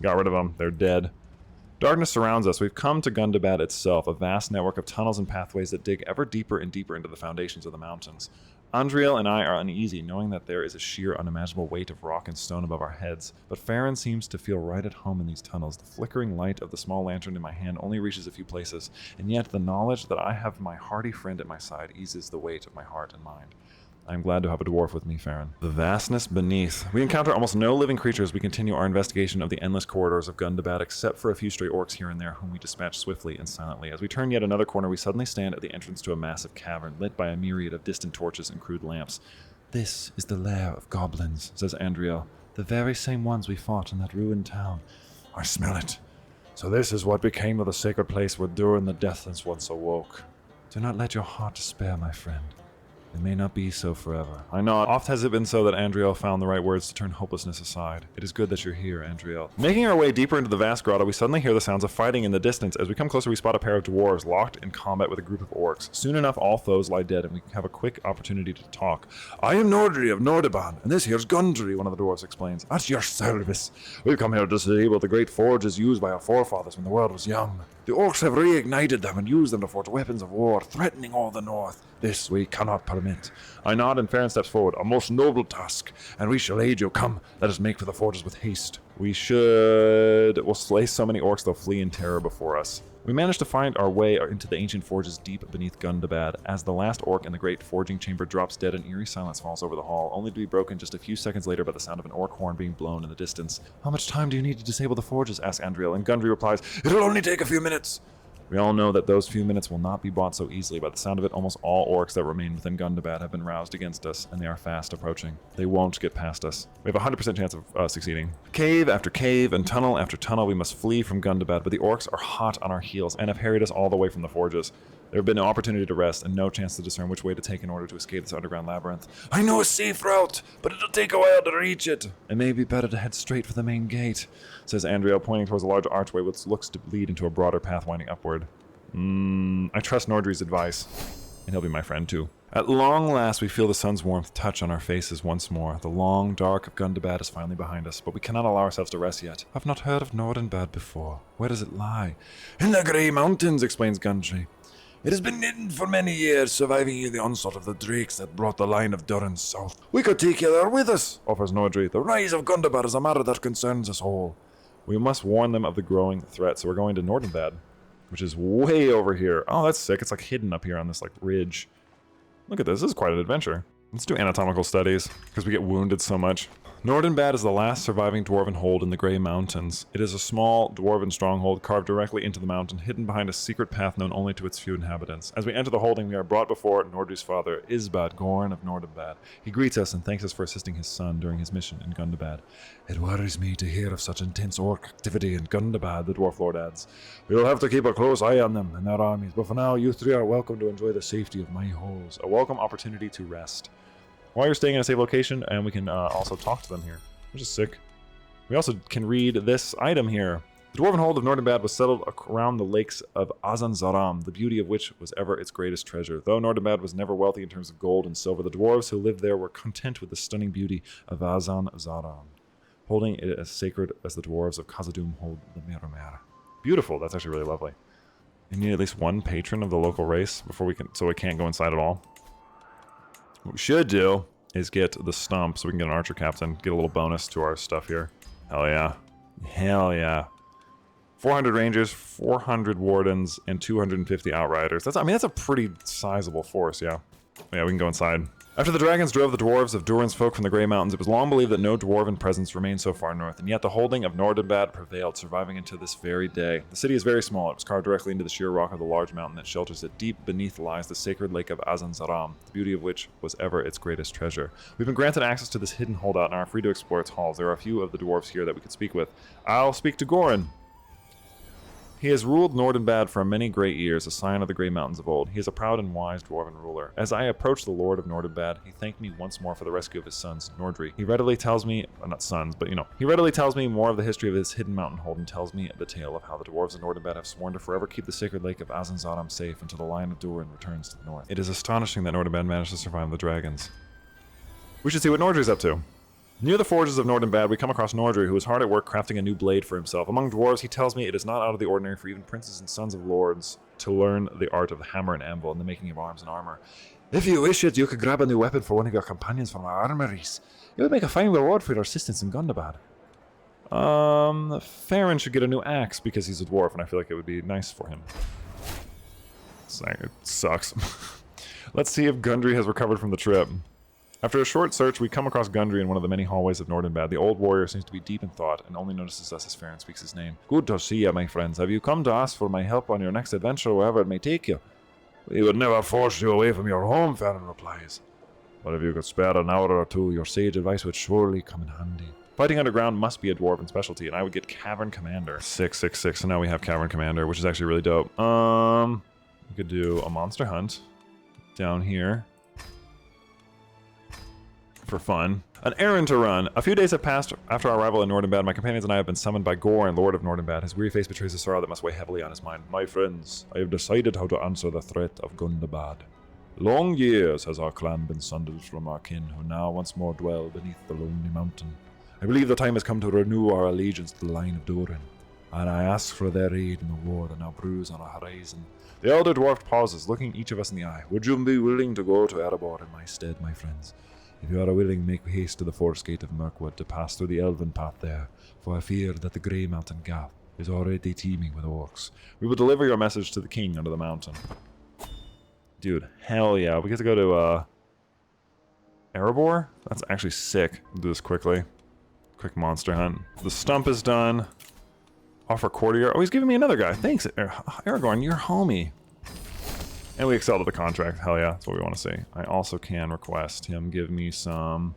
B: Got rid of them. They're dead. Darkness surrounds us. We've come to Gundabad itself, a vast network of tunnels and pathways that dig ever deeper and deeper into the foundations of the mountains. Andriel and I are uneasy, knowing that there is a sheer, unimaginable weight of rock and stone above our heads, but Farron seems to feel right at home in these tunnels. The flickering light of the small lantern in my hand only reaches a few places, and yet the knowledge that I have my hardy friend at my side eases the weight of my heart and mind. I am glad to have a dwarf with me, Farron. The vastness beneath. We encounter almost no living creatures as we continue our investigation of the endless corridors of Gundabad, except for a few stray orcs here and there whom we dispatch swiftly and silently. As we turn yet another corner, we suddenly stand at the entrance to a massive cavern, lit by a myriad of distant torches and crude lamps. This is the lair of goblins, says Andriel. The very same ones we fought in that ruined town.
C: I smell it. So this is what became of the sacred place where Durin the Deathless once awoke.
B: Do not let your heart despair, my friend. It may not be so forever. I nod. Oft has it been so that Andriel found the right words to turn hopelessness aside. It is good that you're here, Andriel. Making our way deeper into the vast grotto, we suddenly hear the sounds of fighting in the distance. As we come closer, we spot a pair of dwarves locked in combat with a group of orcs. Soon enough, all foes lie dead, and we have a quick opportunity to talk.
C: I am Nordri of Nordinbad, and this here's Gundry, one of the dwarves explains. At your service. We've come here to disable the great forges used by our forefathers when the world was young. The orcs have reignited them and used them to forge weapons of war, threatening all the north. This we cannot permit.
B: I nod and Farron steps forward.
C: A most noble task, and we shall aid you. Come, let us make for the forges with haste.
B: We'll slay so many orcs they'll flee in terror before us. We manage to find our way into the ancient forges deep beneath Gundabad. As the last orc in the great forging chamber drops dead, an eerie silence falls over the hall, only to be broken just a few seconds later by the sound of an orc horn being blown in the distance. How much time do you need to disable the forges? Asks Andriel, and Gundry replies,
C: It'll only take a few minutes.
B: We all know that those few minutes will not be bought so easily. By the sound of it, almost all orcs that remain within Gundabad have been roused against us, and they are fast approaching. They won't get past us. We have a 100% chance of succeeding. Cave after cave and tunnel after tunnel, we must flee from Gundabad, but the orcs are hot on our heels and have harried us all the way from the forges. There have been no opportunity to rest and no chance to discern which way to take in order to escape this underground labyrinth.
C: I know a safe route, but it'll take a while to reach it.
B: It may be better to head straight for the main gate, says Andriel, pointing towards a large archway which looks to lead into a broader path winding upward. I trust Nordri's advice, and he'll be my friend too. At long last, we feel the sun's warmth touch on our faces once more. The long dark of Gundabad is finally behind us, but we cannot allow ourselves to rest yet. I've not heard of Nordinbad before. Where does it lie?
C: In the Grey Mountains, explains Gundry. It has been hidden for many years, surviving the onslaught of the drakes that brought the line of Durin south. We could take you there with us, offers Nordri. The rise of Gundabad is a matter that concerns us all.
B: We must warn them of the growing threat, so we're going to Nordinbad, which is way over here. Oh, that's sick. It's like hidden up here on this like ridge. Look at this. This is quite an adventure. Let's do anatomical studies, because we get wounded so much. Nordinbad is the last surviving dwarven hold in the Grey Mountains. It is a small dwarven stronghold carved directly into the mountain, hidden behind a secret path known only to its few inhabitants. As we enter the holding, we are brought before Nordri's father, Isbad Gorn of Nordinbad. He greets us and thanks us for assisting his son during his mission in Gundabad.
C: It worries me to hear of such intense orc activity in Gundabad, the dwarf lord adds. We will have to keep a close eye on them and their armies, but for now, you three are welcome to enjoy the safety of my halls.
B: A welcome opportunity to rest. While you're staying in a safe location, and we can also talk to them here, which is sick. We also can read this item here. The dwarven hold of Nordinbad was settled around the lakes of Azan-Zaram, the beauty of which was ever its greatest treasure. Though Nordinbad was never wealthy in terms of gold and silver, the dwarves who lived there were content with the stunning beauty of Azan-Zaram, holding it as sacred as the dwarves of Khazad-dûm hold the Mirror. Beautiful. That's actually really lovely. You need at least one patron of the local race before we can't go inside at all. What we should do is get the stump so we can get an archer captain, get a little bonus to our stuff here. Hell yeah. Hell yeah. 400 rangers, 400 wardens, and 250 outriders. That's a pretty sizable force, yeah. Yeah, we can go inside. After the dragons drove the dwarves of Durin's folk from the Grey Mountains, it was long believed that no dwarven presence remained so far north, and yet the holding of Nordinbad prevailed, surviving into this very day. The city is very small. It was carved directly into the sheer rock of the large mountain that shelters it. Deep beneath lies the sacred lake of Azan-Zaram, the beauty of which was ever its greatest treasure. We've been granted access to this hidden holdout and are free to explore its halls. There are a few of the dwarves here that we could speak with. I'll speak to Goran. He has ruled Nordinbad for many great years, a sign of the Grey Mountains of old. He is a proud and wise dwarven ruler. As I approach the Lord of Nordinbad, he thanked me once more for the rescue of his sons, Nordri. He readily tells me, not sons, but he readily tells me more of the history of his hidden mountain hold and tells me the tale of how the dwarves of Nordinbad have sworn to forever keep the sacred lake of Azanzaram safe until the Lion of Durin returns to the north. It is astonishing that Nordinbad managed to survive the dragons. We should see what Nordri's up to. Near the forges of Nordinbad, we come across Nordri, who is hard at work crafting a new blade for himself. Among dwarves, he tells me it is not out of the ordinary for even princes and sons of lords to learn the art of the hammer and anvil and the making of arms and armor.
C: If you wish it, you could grab a new weapon for one of your companions from our armories. It would make a fine reward for your assistance in Gundabad.
B: Farron should get a new axe because he's a dwarf, and I feel like it would be nice for him. It sucks. Let's see if Gundry has recovered from the trip. After a short search, we come across Gundry in one of the many hallways of Nordinbad. The old warrior seems to be deep in thought and only notices us as Farron speaks his name.
C: Good to see you, my friends. Have you come to ask for my help on your next adventure, wherever it may take you? We would never force you away from your home, Farron replies. But if you could spare an hour or two, your sage advice would surely come in handy.
B: Fighting underground must be a dwarven specialty, and I would get Cavern Commander. 666, so now we have Cavern Commander, which is actually really dope. We could do a monster hunt down here for fun. An errand to run. A few days have passed after our arrival in Nordinbad. My companions and I have been summoned by Goran, Lord of Nordinbad. His weary face betrays a sorrow that must weigh heavily on his mind.
C: My friends, I have decided how to answer the threat of Gundabad. Long years has our clan been sundered from our kin, who now once more dwell beneath the lonely mountain. I believe the time has come to renew our allegiance to the line of Durin, and I ask for their aid in the war that now brews on our horizon. The elder dwarf pauses, looking each of us in the eye. Would you be willing to go to Erebor in my stead, my friends? If you are willing, make haste to the forest gate of Mirkwood to pass through the elven path there, for I fear that the Grey Mountain Gap is already teeming with orcs.
B: We will deliver your message to the king under the mountain. Dude, hell yeah. We get to go to, Erebor? That's actually sick. We'll do this quickly. Quick monster hunt. The stump is done. Offer courtier. Oh, he's giving me another guy. Thanks, Aragorn, you're homie. And we excel to the contract. Hell yeah, that's what we want to see. I also can request him give me some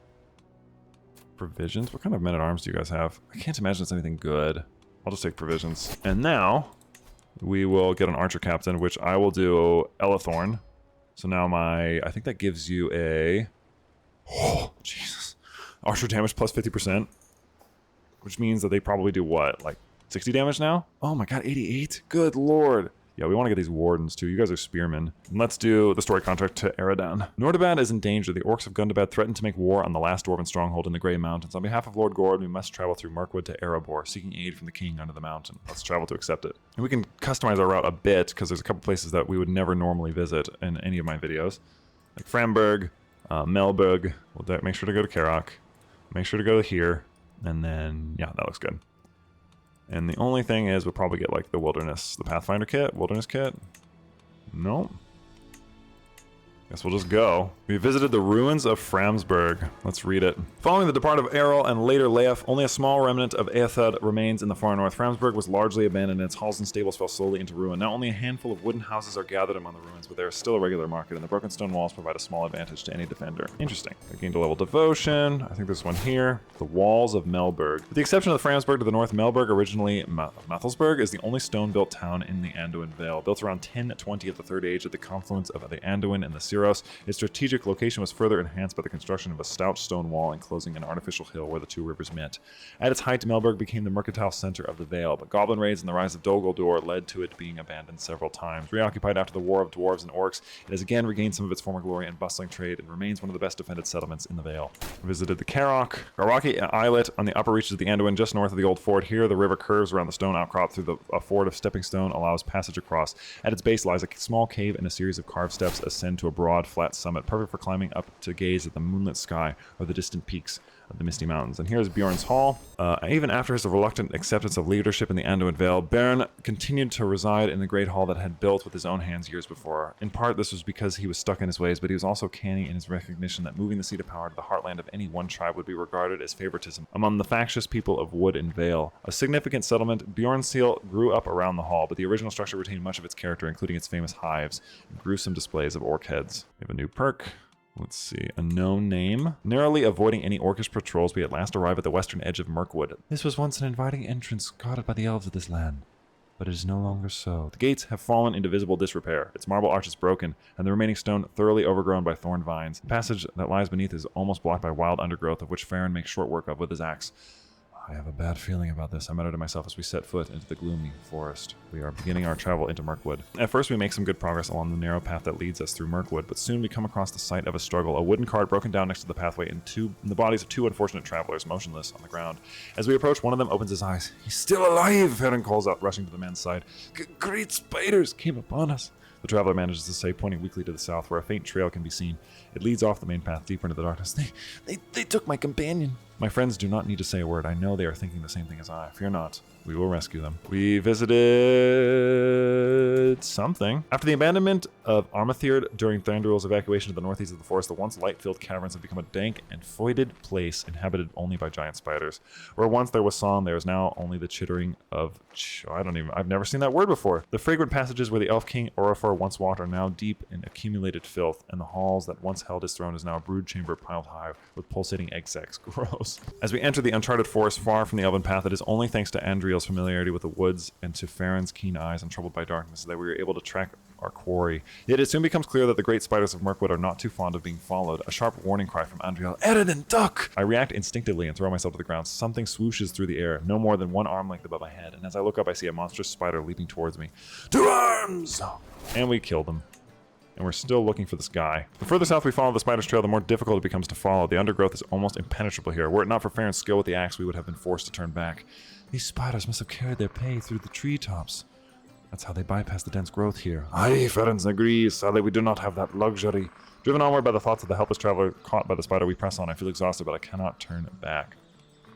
B: provisions. What kind of men-at-arms do you guys have? I can't imagine it's anything good. I'll just take provisions. And now, we will get an archer captain, which I will do Elethorn. So now I think that gives you a... Oh, Jesus. Archer damage plus 50%. Which means that they probably do what? Like 60 damage now? Oh my god, 88? Good lord. Yeah, we want to get these wardens too. You guys are spearmen. And let's do the story contract to Eredon. Nordinbad is in danger. The orcs of Gundabad threaten to make war on the last dwarven stronghold in the Grey Mountains. On behalf of Lord Gord, we must travel through Mirkwood to Erebor, seeking aid from the king under the mountain. Let's travel to accept it. And we can customize our route a bit, because there's a couple places that we would never normally visit in any of my videos. Like Framburg, Melburg. We'll make sure to go to Karok. Make sure to go to here. And then, yeah, that looks good. And the only thing is, we'll probably get like the wilderness, the Pathfinder kit, wilderness kit. Nope. Guess we'll just go. We visited the ruins of Framsburg. Let's read it. Following the departure of Errol and later Leif, only a small remnant of Eothud remains in the far north. Framsburg was largely abandoned and its halls and stables fell slowly into ruin. Now only a handful of wooden houses are gathered among the ruins, but there is still a regular market, and the broken stone walls provide a small advantage to any defender. Interesting. I gained a level devotion. I think there's one here. The walls of Melburg. With the exception of the Framsburg to the north, Melburg, originally Mathelsburg, is the only stone-built town in the Anduin Vale. Built around 1020 of the Third Age at the confluence of the Anduin and the Siros, its strategic location was further enhanced by the construction of a stout stone wall enclosing an artificial hill where the two rivers met. At its height, Melburg became the mercantile center of the Vale, but goblin raids and the rise of Dol Guldur led to it being abandoned several times. Reoccupied after the War of Dwarves and Orcs, it has again regained some of its former glory and bustling trade and remains one of the best defended settlements in the Vale. We visited the Karok, Garwaki Islet on the upper reaches of the Anduin just north of the old fort. Here, the river curves around the stone outcrop through a ford of stepping stone allows passage across. At its base lies a small cave and a series of carved steps ascend to a broad, flat summit, perfect for climbing up to gaze at the moonlit sky or the distant peaks of the Misty Mountains. And here's Bjorn's Hall. Even after his reluctant acceptance of leadership in the Anduin Vale, Bern continued to reside in the great hall that had built with his own hands years before. In part, this was because he was stuck in his ways, but he was also canny in his recognition that moving the seat of power to the heartland of any one tribe would be regarded as favoritism among the factious people of Wood and Vale. A significant settlement, Bjornseal grew up around the hall, but the original structure retained much of its character, including its famous hives and gruesome displays of orc heads. We have a new perk. Let's see, a known name. Narrowly avoiding any orcish patrols, we at last arrive at the western edge of Mirkwood. This was once an inviting entrance guarded by the elves of this land. But it is no longer so. The gates have fallen into visible disrepair, its marble arches broken, and the remaining stone thoroughly overgrown by thorn vines. The passage that lies beneath is almost blocked by wild undergrowth, of which Farron makes short work of with his axe. I have a bad feeling about this, I muttered to myself as we set foot into the gloomy forest. We are beginning our travel into Mirkwood. At first we make some good progress along the narrow path that leads us through Mirkwood, but soon we come across the site of a struggle, a wooden cart broken down next to the pathway and the bodies of two unfortunate travelers motionless on the ground. As we approach, one of them opens his eyes. He's still alive, Farron calls out, rushing to the man's side. Great spiders came upon us. The traveler manages to say, pointing weakly to the south, where a faint trail can be seen. It leads off the main path, deeper into the darkness. They took my companion. My friends do not need to say a word. I know they are thinking the same thing as I. Fear not. We will rescue them. We visited something. After the abandonment of Armathird during Thranduil's evacuation to the northeast of the forest, the once light-filled caverns have become a dank and foided place inhabited only by giant spiders. Where once there was song, there is now only the chittering of... I've never seen that word before. The fragrant passages where the Elf King Orofor once walked are now deep in accumulated filth, and the halls that once held his throne is now a brood chamber piled high with pulsating egg sacs. Gross. As we enter the uncharted forest far from the elven path, it is only thanks to Andriel's familiarity with the woods and to Farron's keen eyes untroubled by darkness that we are able to track our quarry. Yet it soon becomes clear that the great spiders of Mirkwood are not too fond of being followed. A sharp warning cry from Andriel, Eredin, duck! I react instinctively and throw myself to the ground. Something swooshes through the air, no more than one arm length above my head, and as I look up I see a monstrous spider leaping towards me. To arms! And we killed him. And we're still looking for this guy. The further south we follow the spider's trail, the more difficult it becomes to follow. The undergrowth is almost impenetrable here. Were it not for Farron's skill with the axe, we would have been forced to turn back. These spiders must have carried their prey through the treetops. That's how they bypass the dense growth here. Aye, Farron agrees. Sadly, we do not have that luxury. Driven onward by the thoughts of the helpless traveler caught by the spider, we press on. I feel exhausted, but I cannot turn back.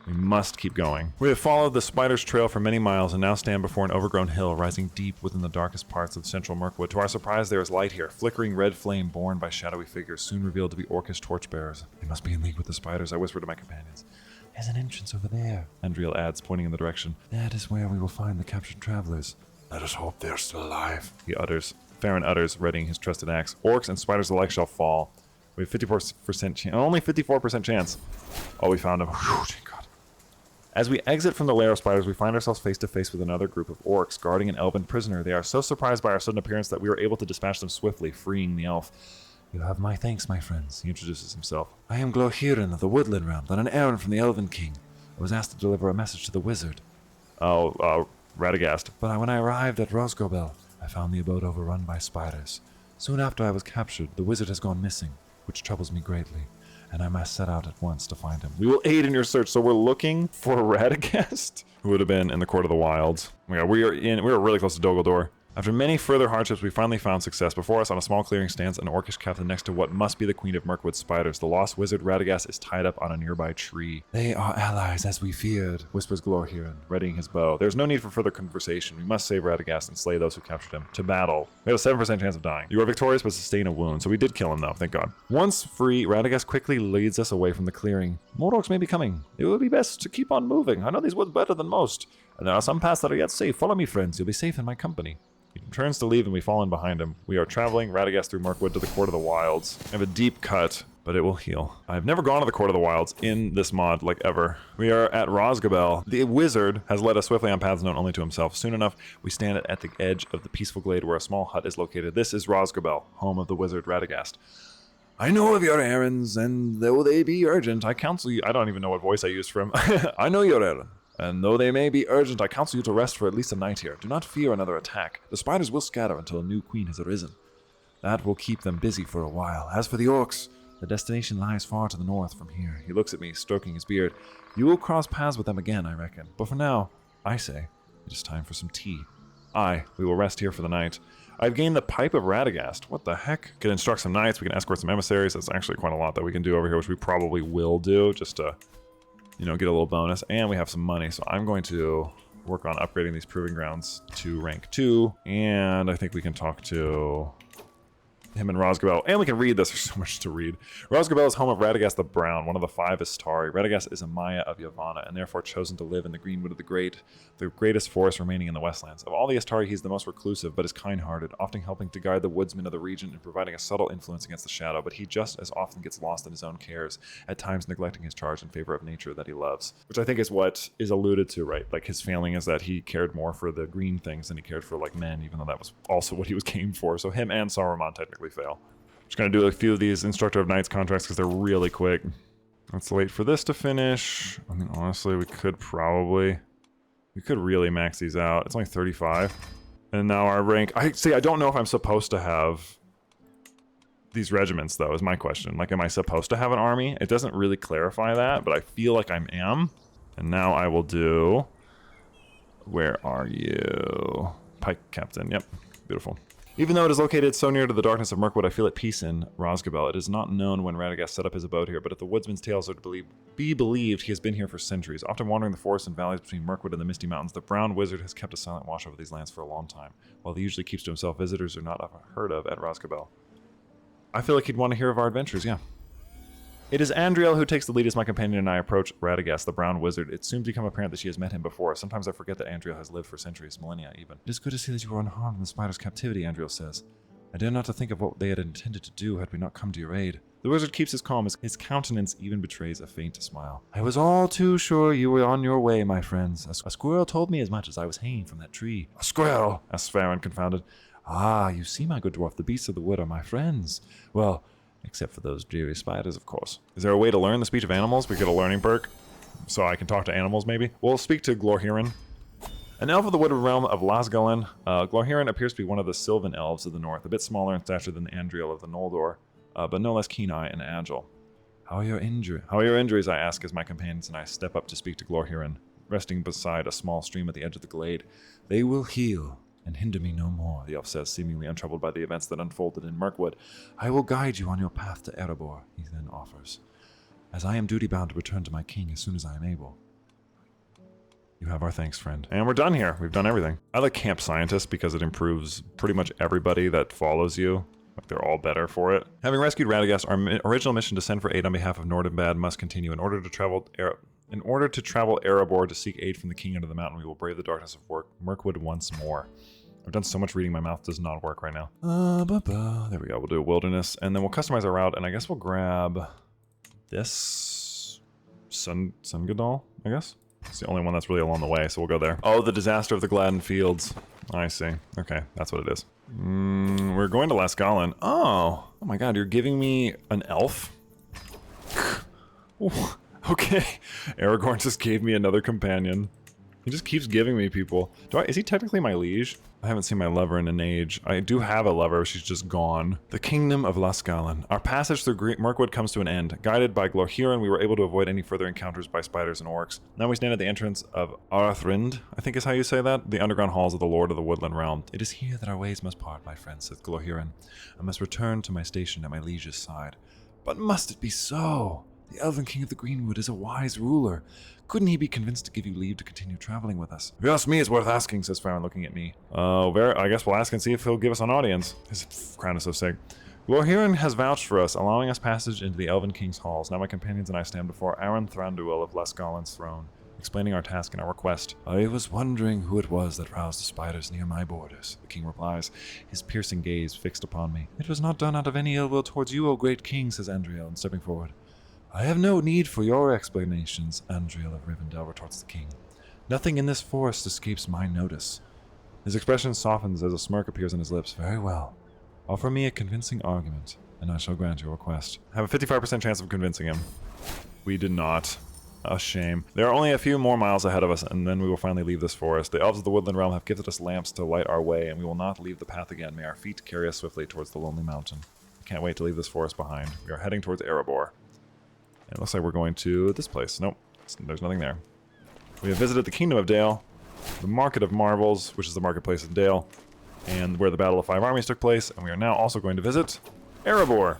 B: We must keep going. We have followed the spider's trail for many miles and now stand before an overgrown hill rising deep within the darkest parts of central Mirkwood. To our surprise, there is light here, flickering red flame borne by shadowy figures, soon revealed to be orcish torchbearers. They must be in league with the spiders, I whisper to my companions. There's an entrance over there, Andriel adds, pointing in the direction. That is where we will find the captured travelers. Let us hope they are still alive, he utters. Farron utters, readying his trusted axe. Orcs and spiders alike shall fall. We have 54% chance. Only 54% chance. Oh, we found him. Whew, thank God. As we exit from the lair of spiders, we find ourselves face to face with another group of orcs guarding an elven prisoner. They are so surprised by our sudden appearance that we were able to dispatch them swiftly, freeing the elf. You have my thanks, my friends, he introduces himself. I am Glóhirin of the Woodland Realm, on an errand from the Elven King. I was asked to deliver a message to the wizard. Radagast. But when I arrived at Rhosgobel, I found the abode overrun by spiders. Soon after I was captured, the wizard has gone missing, which troubles me greatly, and I must set out at once to find him. We will aid in your search, so we're looking for Radagast, who would have been in the Court of the Wilds. We are really close to Dol Guldur. After many further hardships, we finally found success. Before us on a small clearing stands an orcish captain next to what must be the queen of Mirkwood's spiders. The lost wizard Radagast is tied up on a nearby tree. They are allies, as we feared, whispers Glóhirin, readying his bow. There's no need for further conversation. We must save Radagast and slay those who captured him. To battle. We have a 7% chance of dying. You are victorious but sustain a wound, so we did kill him though, thank God. Once free, Radagast quickly leads us away from the clearing. More orcs may be coming. It will be best to keep on moving. I know these woods better than most. And there are some paths that are yet safe. Follow me, friends. You'll be safe in my company. He turns to leave and we fall in behind him. We are traveling Radagast through Mirkwood to the Court of the Wilds. I have a deep cut, but it will heal. I've never gone to the Court of the Wilds in this mod, like ever. We are at Rhosgobel. The wizard has led us swiftly on paths known only to himself. Soon enough, we stand at the edge of the peaceful glade where a small hut is located. This is Rhosgobel, home of the wizard Radagast. I know of your errands, and though they be urgent, I counsel you... I don't even know what voice I used for him. I know your errand. And though they may be urgent, I counsel you to rest for at least a night here. Do not fear another attack. The spiders will scatter until a new queen has arisen. That will keep them busy for a while. As for the orcs, the destination lies far to the north from here. He looks at me, stroking his beard. You will cross paths with them again, I reckon. But for now, I say, it is time for some tea. Aye, we will rest here for the night. I've gained the Pipe of Radagast. What the heck? Can instruct some knights, we can escort some emissaries. That's actually quite a lot that we can do over here, which we probably will do, just to... get a little bonus, and we have some money, so I'm going to work on upgrading these proving grounds to rank 2, and I think we can talk to him and Rhosgobel. And we can read this. There's so much to read. Rhosgobel is home of Radagast the Brown, one of the 5 Istari. Radagast is a Maya of Yavanna, and therefore chosen to live in the Greenwood of the greatest forest remaining in the Westlands. Of all the Istari, he's the most reclusive, but is kind-hearted, often helping to guide the woodsmen of the region and providing a subtle influence against the shadow, but he just as often gets lost in his own cares, at times neglecting his charge in favor of nature that he loves. Which I think is what is alluded to, right? Like, his failing is that he cared more for the green things than he cared for, like, men, even though that was also what he was game for. So him and Saruman technically fail. Just gonna do a few of these Instructor of Knights contracts because they're really quick. Let's wait for this to finish. I mean, honestly, we could really max these out. It's only 35. And now our rank, I don't know if I'm supposed to have these regiments, though, is my question. Like, am I supposed to have an army? It doesn't really clarify that, but I feel like I am. And now I will do, where are you? Pike Captain, yep, beautiful. Even though it is located so near to the darkness of Mirkwood, I feel at peace in Rhosgobel. It is not known when Radagast set up his abode here, but if the woodsman's tales are to be believed, he has been here for centuries, often wandering the forests and valleys between Mirkwood and the Misty Mountains. The Brown Wizard has kept a silent watch over these lands for a long time. While he usually keeps to himself, visitors are not heard of at Rhosgobel. I feel like he'd want to hear of our adventures, yeah. It is Andriel who takes the lead as my companion and I approach Radagast, the Brown Wizard. It soon become apparent that she has met him before. Sometimes I forget that Andriel has lived for centuries, millennia even. It is good to see that you were unharmed in the spider's captivity, Andriel says. I dare not to think of what they had intended to do had we not come to your aid. The wizard keeps his calm, his countenance even betrays a faint smile. I was all too sure you were on your way, my friends. A squirrel told me as much as I was hanging from that tree. A squirrel? Asked Farron, confounded. Ah, you see, my good dwarf, the beasts of the wood are my friends. Well, except for those dreary spiders, of course. Is there a way to learn the speech of animals? We get a learning perk, so I can talk to animals, maybe? We'll speak to Glorhiran. An elf of the wooded realm of Lasgullen, Glorhiran appears to be one of the Sylvan elves of the north, a bit smaller in stature than the Andriel of the Noldor, but no less keen-eyed and agile. How are your injuries, I ask as my companions and I step up to speak to Glorhiran, resting beside a small stream at the edge of the glade. They will heal and hinder me no more, the elf says, seemingly untroubled by the events that unfolded in Mirkwood. I will guide you on your path to Erebor, he then offers, as I am duty-bound to return to my king as soon as I am able. You have our thanks, friend. And we're done here. We've done everything. I like Camp Scientist because it improves pretty much everybody that follows you. Like, they're all better for it. Having rescued Radagast, our original mission to send for aid on behalf of Nordinbad must continue. In order to travel Erebor to seek aid from the king under the mountain, we will brave the darkness of Mirkwood once more. I've done so much reading, my mouth does not work right now. There we go. We'll do a wilderness, and then we'll customize our route, and I guess we'll grab this Sungadal, I guess. It's the only one that's really along the way, so we'll go there. Oh, the disaster of the Gladden Fields. I see. Okay, that's what it is. We're going to Lasgullen. Oh my god, you're giving me an elf? Okay. Aragorn just gave me another companion. He just keeps giving me people. Is he technically my liege? I haven't seen my lover in an age. I do have a lover, she's just gone. The Kingdom of Lasgullen. Our passage through Mirkwood comes to an end. Guided by Glorhiran, we were able to avoid any further encounters by spiders and orcs. Now we stand at the entrance of Arathrind, I think is how you say that, the underground halls of the Lord of the Woodland Realm. It is here that our ways must part, my friend, said Glorhiran. I must return to my station at my liege's side. But must it be so? The Elven King of the Greenwood is a wise ruler. Couldn't he be convinced to give you leave to continue traveling with us? If you ask me, it's worth asking, says Farron, looking at me. I guess we'll ask and see if he'll give us an audience. His crown is so sick. Glorhiran has vouched for us, allowing us passage into the Elven King's halls. Now my companions and I stand before Aron Thranduil of Lasgullen's throne, explaining our task and our request. I was wondering who it was that roused the spiders near my borders, the king replies, his piercing gaze fixed upon me. It was not done out of any ill will towards you, O great king, says Andriel, stepping forward. I have no need for your explanations, Andriel of Rivendell, retorts the king. Nothing in this forest escapes my notice. His expression softens as a smirk appears on his lips. Very well. Offer me a convincing argument, and I shall grant your request. I have a 55% chance of convincing him. We did not. A shame. There are only a few more miles ahead of us, and then we will finally leave this forest. The elves of the Woodland Realm have gifted us lamps to light our way, and we will not leave the path again. May our feet carry us swiftly towards the lonely mountain. I can't wait to leave this forest behind. We are heading towards Erebor. It looks like we're going to this place. Nope, there's nothing there. We have visited the Kingdom of Dale, the Market of Marvels, which is the marketplace of Dale, and where the Battle of Five Armies took place, and we are now also going to visit Erebor.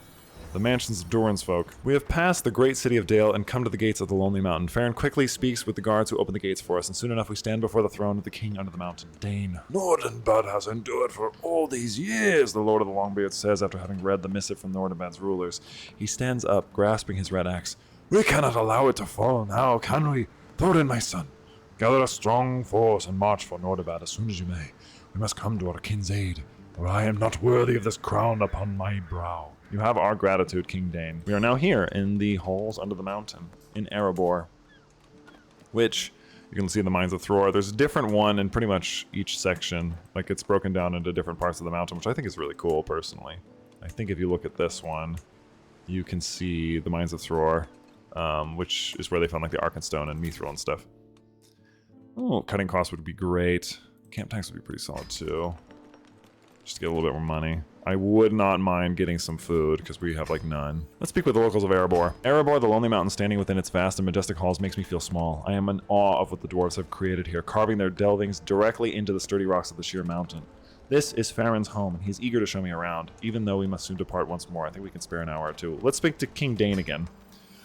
B: The mansions of Durin's folk. We have passed the great city of Dale and come to the gates of the Lonely Mountain. Farron quickly speaks with the guards who open the gates for us, and soon enough we stand before the throne of the king under the mountain, Dane.
C: Nordinbad has endured for all these years, the Lord of the Longbeard says after having read the missive from Nordinbad's rulers.
B: He stands up, grasping his red axe.
C: We cannot allow it to fall now, can we? Thorin, my son, gather a strong force and march for Nordinbad as soon as you may. We must come to our kin's aid, for I am not worthy of this crown upon my brow.
B: You have our gratitude, King Dane. We are now here in the halls under the mountain, in Erebor, which you can see in the Mines of Thror. There's a different one in pretty much each section. Like, it's broken down into different parts of the mountain, which I think is really cool, personally. I think if you look at this one, you can see the Mines of Thror, which is where they found, like, the Arkenstone and Mithril and stuff. Oh, cutting costs would be great. Camp tanks would be pretty solid, too. Just to get a little bit more money. I would not mind getting some food, because we have, like, none. Let's speak with the locals of Erebor. Erebor, the lonely mountain standing within its vast and majestic halls, makes me feel small. I am in awe of what the dwarves have created here, carving their delvings directly into the sturdy rocks of the sheer mountain. This is Farron's home, and he is eager to show me around, even though we must soon depart once more. I think we can spare an hour or two. Let's speak to King Dane again.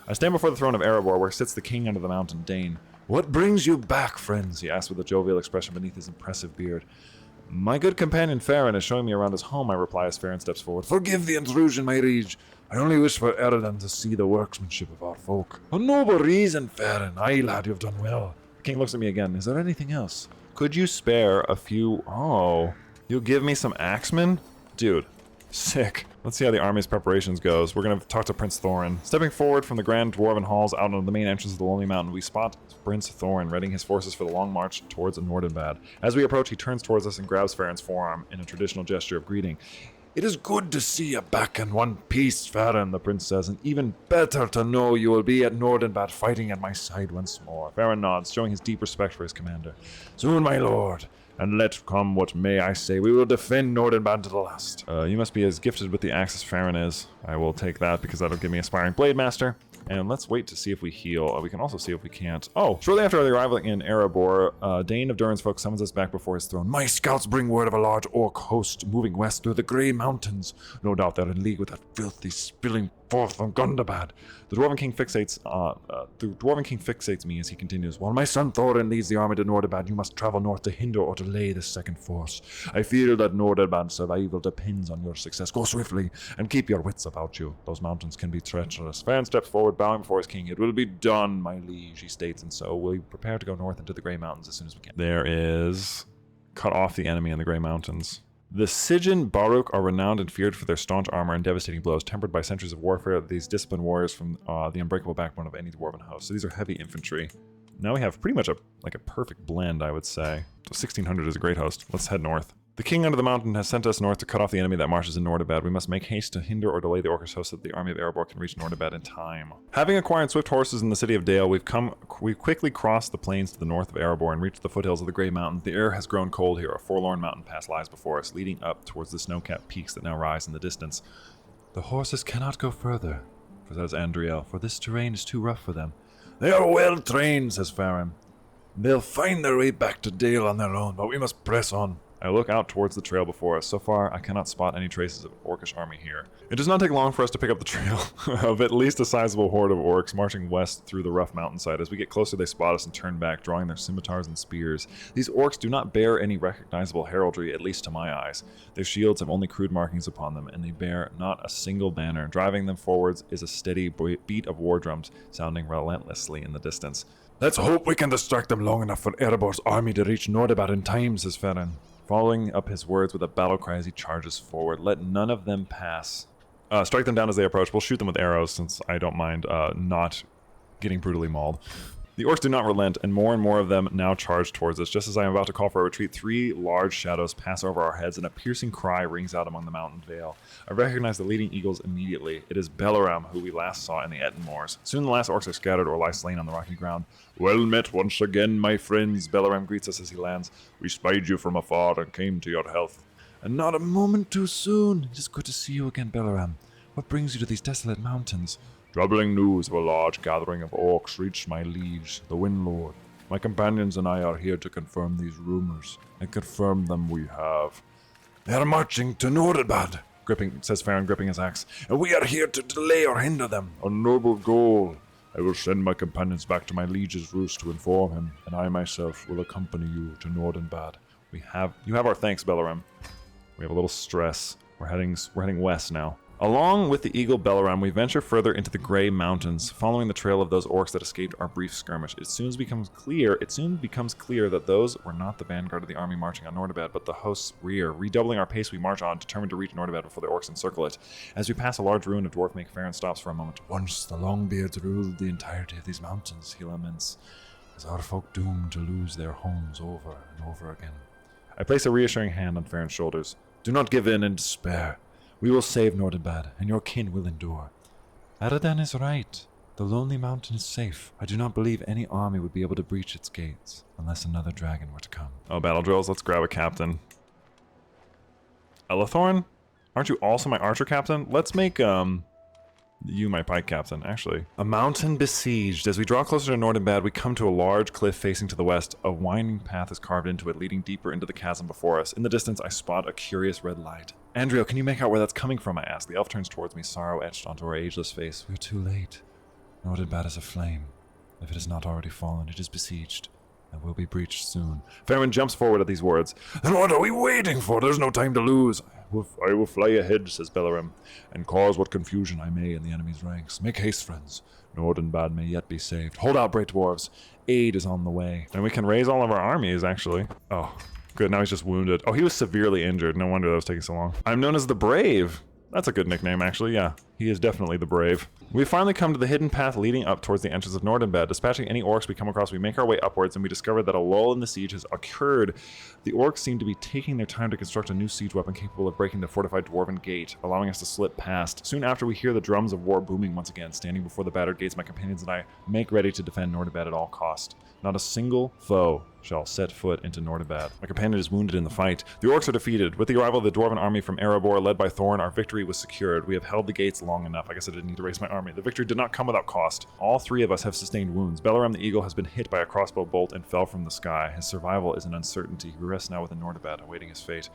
B: I stand before the throne of Erebor, where sits the king under the mountain, Dane.
C: What brings you back, friends?
B: He asked with a jovial expression beneath his impressive beard. My good companion Farron is showing me around his home, I reply as Farron steps forward.
C: Forgive the intrusion, my liege. I only wish for Eredin to see the workmanship of our folk. A noble reason, Farron. Aye, lad, you have done well.
B: The king looks at me again. Is there anything else? Could you spare a few... Oh, you'll give me some axemen? Dude, sick. Let's see how the army's preparations goes. We're going to talk to Prince Thorin. Stepping forward from the grand dwarven halls out onto the main entrance of the Lonely Mountain, we spot Prince Thorin readying his forces for the long march towards Nordinbad. As we approach, he turns towards us and grabs Farron's forearm in a traditional gesture of greeting.
C: It is good to see you back in one piece, Farron, the prince says, and even better to know you will be at Nordinbad fighting at my side once more.
B: Farron nods, showing his deep respect for his commander.
C: Soon, my lord. And let come what may, I say, we will defend Nordinbad to the last.
B: You must be as gifted with the axe as Farron is. I will take that because that'll give me Aspiring Blade Master. And let's wait to see if we heal. We can also see if we can't. Oh, shortly after the arrival in Erebor, Dane of Durin's folk summons us back before his throne.
C: My scouts bring word of a large orc host moving west through the Grey Mountains. No doubt they're in league with that filthy, spilling forth from Gundabad.
B: The Dwarven King fixates me as he continues.
C: While my son Thorin leads the army to Nordinbad, you must travel north to hinder or delay this second force. I feel that Nordinbad's survival depends on your success. Go swiftly and keep your wits about you. Those mountains can be treacherous.
B: Farron steps forward, bowing before his king. It will be done, my liege, he states, and so we prepare to go north into the Grey Mountains as soon as we can. There is... Cut off the enemy in the Grey Mountains. The Sigyn Baruk are renowned and feared for their staunch armor and devastating blows, tempered by centuries of warfare. These disciplined warriors from the unbreakable backbone of any dwarven host. So these are heavy infantry. Now we have pretty much a perfect blend, I would say. So 1600 is a great host. Let's head north. The king under the mountain has sent us north to cut off the enemy that marches in Nordinbad. We must make haste to hinder or delay the orcish host so that the army of Erebor can reach Nordinbad in time. Having acquired swift horses in the city of Dale, we've quickly crossed the plains to the north of Erebor and reached the foothills of the Grey Mountain. The air has grown cold here. A forlorn mountain pass lies before us, leading up towards the snow-capped peaks that now rise in the distance.
C: The horses cannot go further, says Andriel, for this terrain is too rough for them.
B: They are well trained, says Farron.
C: They'll find their way back to Dale on their own, but we must press on.
B: I look out towards the trail before us. So far, I cannot spot any traces of orcish army here. It does not take long for us to pick up the trail of at least a sizable horde of orcs marching west through the rough mountainside. As we get closer, they spot us and turn back, drawing their scimitars and spears. These orcs do not bear any recognizable heraldry, at least to my eyes. Their shields have only crude markings upon them, and they bear not a single banner. Driving them forwards is a steady beat of war drums, sounding relentlessly in the distance.
C: Let's hope we can distract them long enough for Erebor's army to reach Nordinbad in time, says Farron.
B: Following up his words with a battle cry as he charges forward. Let none of them pass. Strike them down as they approach. We'll shoot them with arrows since I don't mind not getting brutally mauled. The orcs do not relent, and more of them now charge towards us. Just as I am about to call for a retreat, 3 large shadows pass over our heads, and a piercing cry rings out among the mountain vale. I recognize the leading eagles immediately. It is Belaram, who we last saw in the Etten Moors. Soon the last orcs are scattered or lie slain on the rocky ground.
C: Well met once again, my friends, Belaram greets us as he lands. We spied you from afar and came to your health.
B: And not a moment too soon. It is good to see you again, Belaram. What brings you to these desolate mountains?
C: Troubling news of a large gathering of orcs reached my liege, the Wind Lord. My companions and I are here to confirm these rumors, and confirm them we have. They are marching to Nordinbad.
B: says Farron, gripping his axe.
C: And we are here to delay or hinder them.
D: A noble goal. I will send my companions back to my liege's roost to inform him, and I myself will accompany you to Nordinbad.
B: You have our thanks, Belaram. We have a little stress. We're heading west now. Along with the Eagle Belaram, we venture further into the Grey Mountains, following the trail of those orcs that escaped our brief skirmish. It soon becomes clear that those were not the vanguard of the army marching on Nordinbad, but the host's rear. Redoubling our pace, we march on, determined to reach Nordinbad before the orcs encircle it. As we pass a large ruin, a dwarf make Farron stops for a moment.
C: Once the Longbeards ruled the entirety of these mountains, he laments, as our folk doomed to lose their homes over and over again.
B: I place a reassuring hand on Farron's shoulders.
C: Do not give in and despair. We will save Nordinbad, and your kin will endure. Aradan is right. The Lonely Mountain is safe. I do not believe any army would be able to breach its gates, unless another dragon were to come.
B: Oh, battle drills. Let's grab a captain. Elathorn? Aren't you also my archer captain? Let's make, you my pike captain, actually. A mountain besieged. As we draw closer to Nordinbad, we come to a large cliff facing to the west. A winding path is carved into it, leading deeper into the chasm before us. In the distance, I spot a curious red light. Andrio, can you make out where that's coming from? I ask. The elf turns towards me, sorrow etched onto her ageless face.
C: We're too late. Nordinbad is aflame. If it has not already fallen, it is besieged, and will be breached soon.
B: Farron jumps forward at these words.
C: Then what are we waiting for? There's no time to lose.
D: I will fly ahead, says Belaram, and cause what confusion I may
C: in the enemy's ranks.
B: Make haste, friends.
D: Nordinbad may yet be saved.
B: Hold out, brave dwarves. Aid is on the way. And we can raise all of our armies, actually. Oh, good. Now he's just wounded. Oh, he was severely injured. No wonder that was taking so long. I'm known as the Brave. That's a good nickname, actually. Yeah, he is definitely the Brave. We finally come to the hidden path leading up towards the entrance of Nordinbad. Dispatching any orcs we come across, we make our way upwards, and we discover that a lull in the siege has occurred. The orcs seem to be taking their time to construct a new siege weapon capable of breaking the fortified dwarven gate, allowing us to slip past. Soon after, we hear the drums of war booming once again. Standing before the battered gates, my companions and I make ready to defend Nordinbad at all cost. Not a single foe shall set foot into Nordinbad. My companion is wounded in the fight. The orcs are defeated. With the arrival of the dwarven army from Erebor, led by Thorn, our victory was secured. We have held the gates long enough. I guess I didn't need to raise my army. The victory did not come without cost. All three of us have sustained wounds. Belaram the Eagle has been hit by a crossbow bolt and fell from the sky. His survival is an uncertainty. He rests now within Nordinbad, awaiting his fate.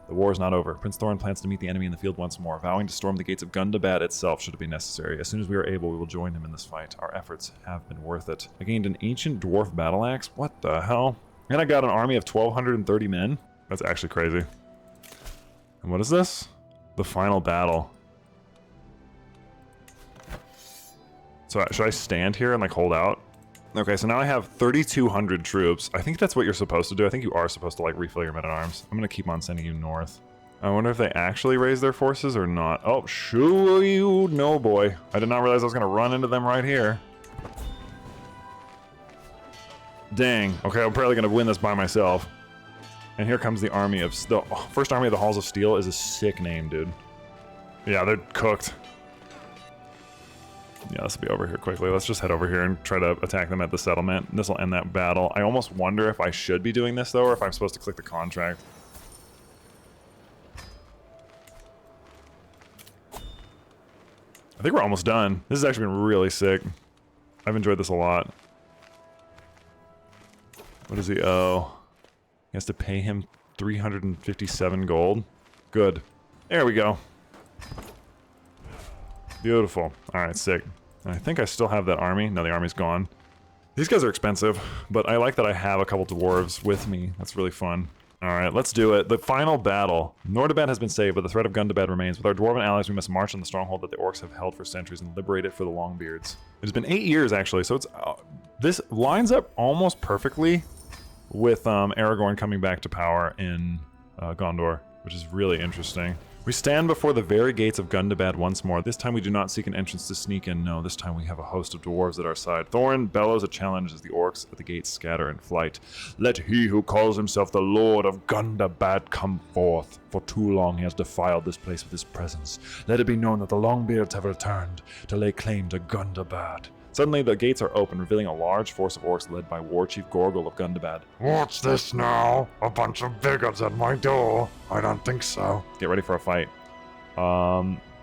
B: The war is not over. Prince Thorn plans to meet the enemy in the field once more, vowing to storm the gates of Gundabad itself should it be necessary. As soon as we are able, we will join him in this fight. Our efforts have been worth it. I gained an ancient dwarf battle axe? What the hell? And I got an army of 1,230 men? That's actually crazy. And what is this? The final battle. So should I stand here and like hold out? Okay, so now I have 3,200 troops. I think that's what you're supposed to do. I think you are supposed to like refill your men-at-arms. I'm gonna keep on sending you north. I wonder if they actually raise their forces or not. Oh, shoo you, no boy. I did not realize I was gonna run into them right here. Dang. Okay, I'm probably gonna win this by myself. And here comes the army of... The first army of the Halls of Steel is a sick name, dude. Yeah, they're cooked. Yeah, this will be over here quickly. Let's just head over here and try to attack them at the settlement. This will end that battle. I almost wonder if I should be doing this, though, or if I'm supposed to click the contract. I think we're almost done. This has actually been really sick. I've enjoyed this a lot. What does he owe? He has to pay him 357 gold. Good. There we go. Beautiful. Alright, sick. I think I still have that army. No, the army's gone. These guys are expensive, but I like that I have a couple dwarves with me. That's really fun. Alright, let's do it. The final battle. Nordinbad has been saved, but the threat of Gundabad remains. With our dwarven allies, we must march on the stronghold that the orcs have held for centuries and liberate it for the Longbeards. It has been 8 years, actually, so it's... this lines up almost perfectly with Aragorn coming back to power in Gondor, which is really interesting. We stand before the very gates of Gundabad once more. This time we do not seek an entrance to sneak in. No, this time we have a host of dwarves at our side. Thorin bellows a challenge as the orcs at the gates scatter in flight.
D: Let he who calls himself the Lord of Gundabad come forth. For too long he has defiled this place with his presence. Let it be known that the Longbeards have returned to lay claim to Gundabad.
B: Suddenly, the gates are open, revealing a large force of orcs led by War Chief Gorgol of Gundabad.
C: What's this now? A bunch of bigots at my door? I don't think so.
B: Get ready for a fight.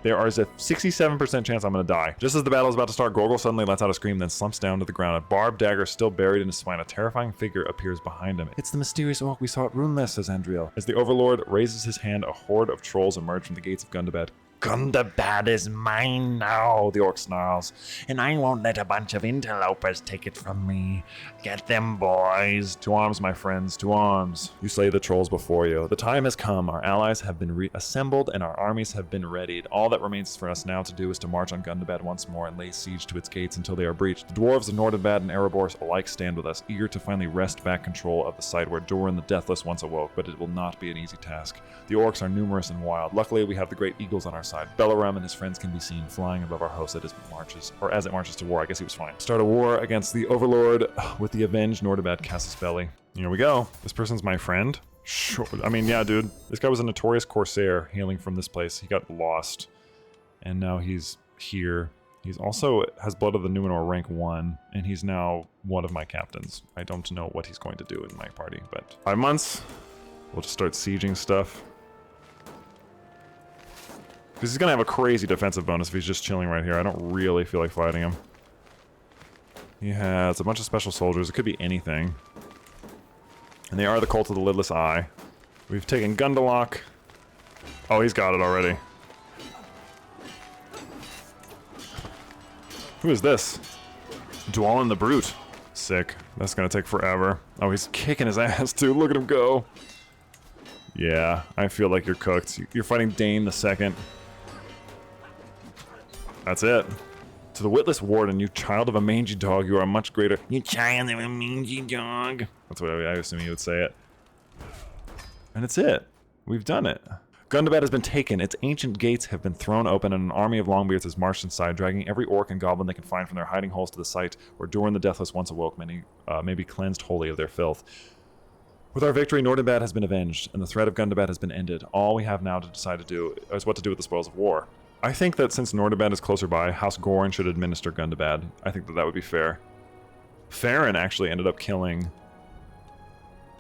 B: There is a 67% chance I'm going to die. Just as the battle is about to start, Gorgol suddenly lets out a scream, then slumps down to the ground. A barbed dagger still buried in his spine. A terrifying figure appears behind him. It's the mysterious orc we saw at Rhunlest, says Andriel. As the Overlord raises his hand, a horde of trolls emerge from the gates of Gundabad.
E: Gundabad is mine now, the orc snarls, and I won't let a bunch of interlopers take it from me. Get them, boys.
B: To arms, my friends, to arms. You slay the trolls before you. The time has come. Our allies have been reassembled and our armies have been readied. All that remains for us now to do is to march on Gundabad once more and lay siege to its gates until they are breached. The dwarves of Nordinbad and Erebor alike stand with us, eager to finally wrest back control of the site where Durin the Deathless once awoke, but it will not be an easy task. The orcs are numerous and wild. Luckily, we have the great eagles on our side. Belaram and his friends can be seen flying above our host as it marches to war. I guess he was fine. Start a war against the Overlord with the avenged Nordinbad Casus Belli. Here we go. This person's my friend. Sure. I mean, yeah, dude. This guy was a notorious corsair hailing from this place. He got lost, and now he's here. He's also has Blood of the Numenor rank 1, and he's now one of my captains. I don't know what he's going to do in my party, but 5 months. We'll just start sieging stuff. Because he's going to have a crazy defensive bonus if he's just chilling right here. I don't really feel like fighting him. He has a bunch of special soldiers. It could be anything. And they are the Cult of the Lidless Eye. We've taken Gundalock. Oh, he's got it already. Who is this? Dwalin the Brute. Sick. That's going to take forever. Oh, he's kicking his ass, too. Look at him go. Yeah, I feel like you're cooked. You're fighting Dane the Second. That's it. To the witless warden, you child of a mangy dog, you are much greater.
E: You child of a mangy dog.
B: That's what I assume you would say it. And it's it. We've done it. Gundabad has been taken. Its ancient gates have been thrown open, and an army of Longbeards has marched inside, dragging every orc and goblin they can find from their hiding holes to the site where Durin the Deathless once awoke. Many may be cleansed wholly of their filth. With our victory, Nordinbad has been avenged, and the threat of Gundabad has been ended. All we have now to decide to do is what to do with the spoils of war. I think that since Nordinbad is closer by, House Gorin should administer Gundabad. I think that would be fair. Farron actually ended up killing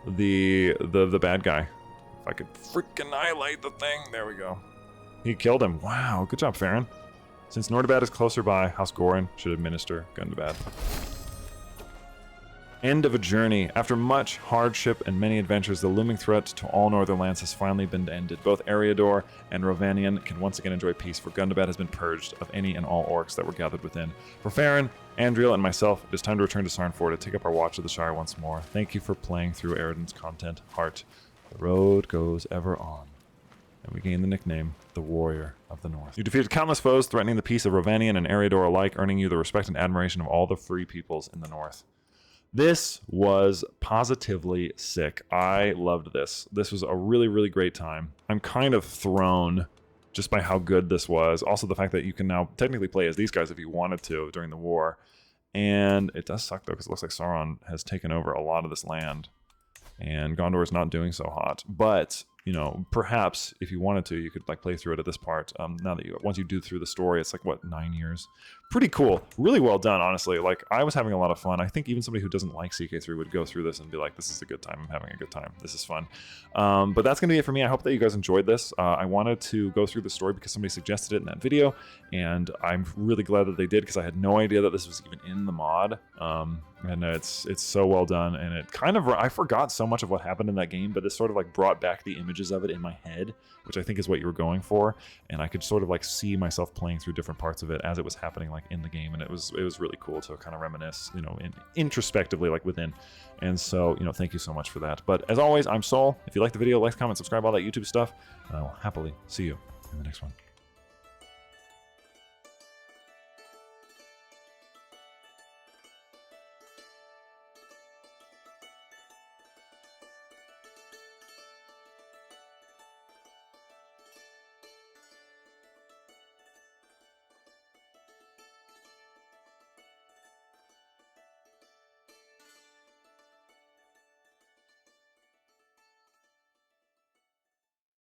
B: the bad guy. If I could freaking highlight the thing. There we go. He killed him. Wow, good job, Farron. Since Nordinbad is closer by, House Gorin should administer Gundabad. End of a journey. After much hardship and many adventures, the looming threat to all northern lands has finally been ended. Both Eriador and Rovanion can once again enjoy peace, for Gundabad has been purged of any and all orcs that were gathered within. For Farron, Andriel, and myself, it is time to return to Sarn to take up our watch of the Shire once more. Thank you for playing through Eredin's content. Heart. The road goes ever on. And we gain the nickname, the Warrior of the North. You defeated countless foes, threatening the peace of Rovanion and Eriador alike, earning you the respect and admiration of all the free peoples in the North. This was positively sick. I loved this. This was a really, really great time. I'm kind of thrown just by how good this was. Also the fact that you can now technically play as these guys if you wanted to during the war. And it does suck though, because it looks like Sauron has taken over a lot of this land. And Gondor is not doing so hot. But, you know, perhaps if you wanted to, you could like play through it at this part. Now that once you do through the story, it's like, what, 9 years? Pretty cool. Really well done, honestly. Like, I was having a lot of fun. I think even somebody who doesn't like CK3 would go through this and be like, this is a good time. I'm having a good time. This is fun. But that's going to be it for me. I hope that you guys enjoyed this. I wanted to go through the story because somebody suggested it in that video. And I'm really glad that they did because I had no idea that this was even in the mod. And it's so well done. And it kind of, I forgot so much of what happened in that game, but this sort of like brought back the images of it in my head, which I think is what you were going for. And I could sort of like see myself playing through different parts of it as it was happening like in the game. And it was really cool to kind of reminisce, you know, introspectively like within. And so, you know, thank you so much for that. But as always, I'm Sol. If you like the video, like, comment, subscribe, all that YouTube stuff. And I will happily see you in the next one.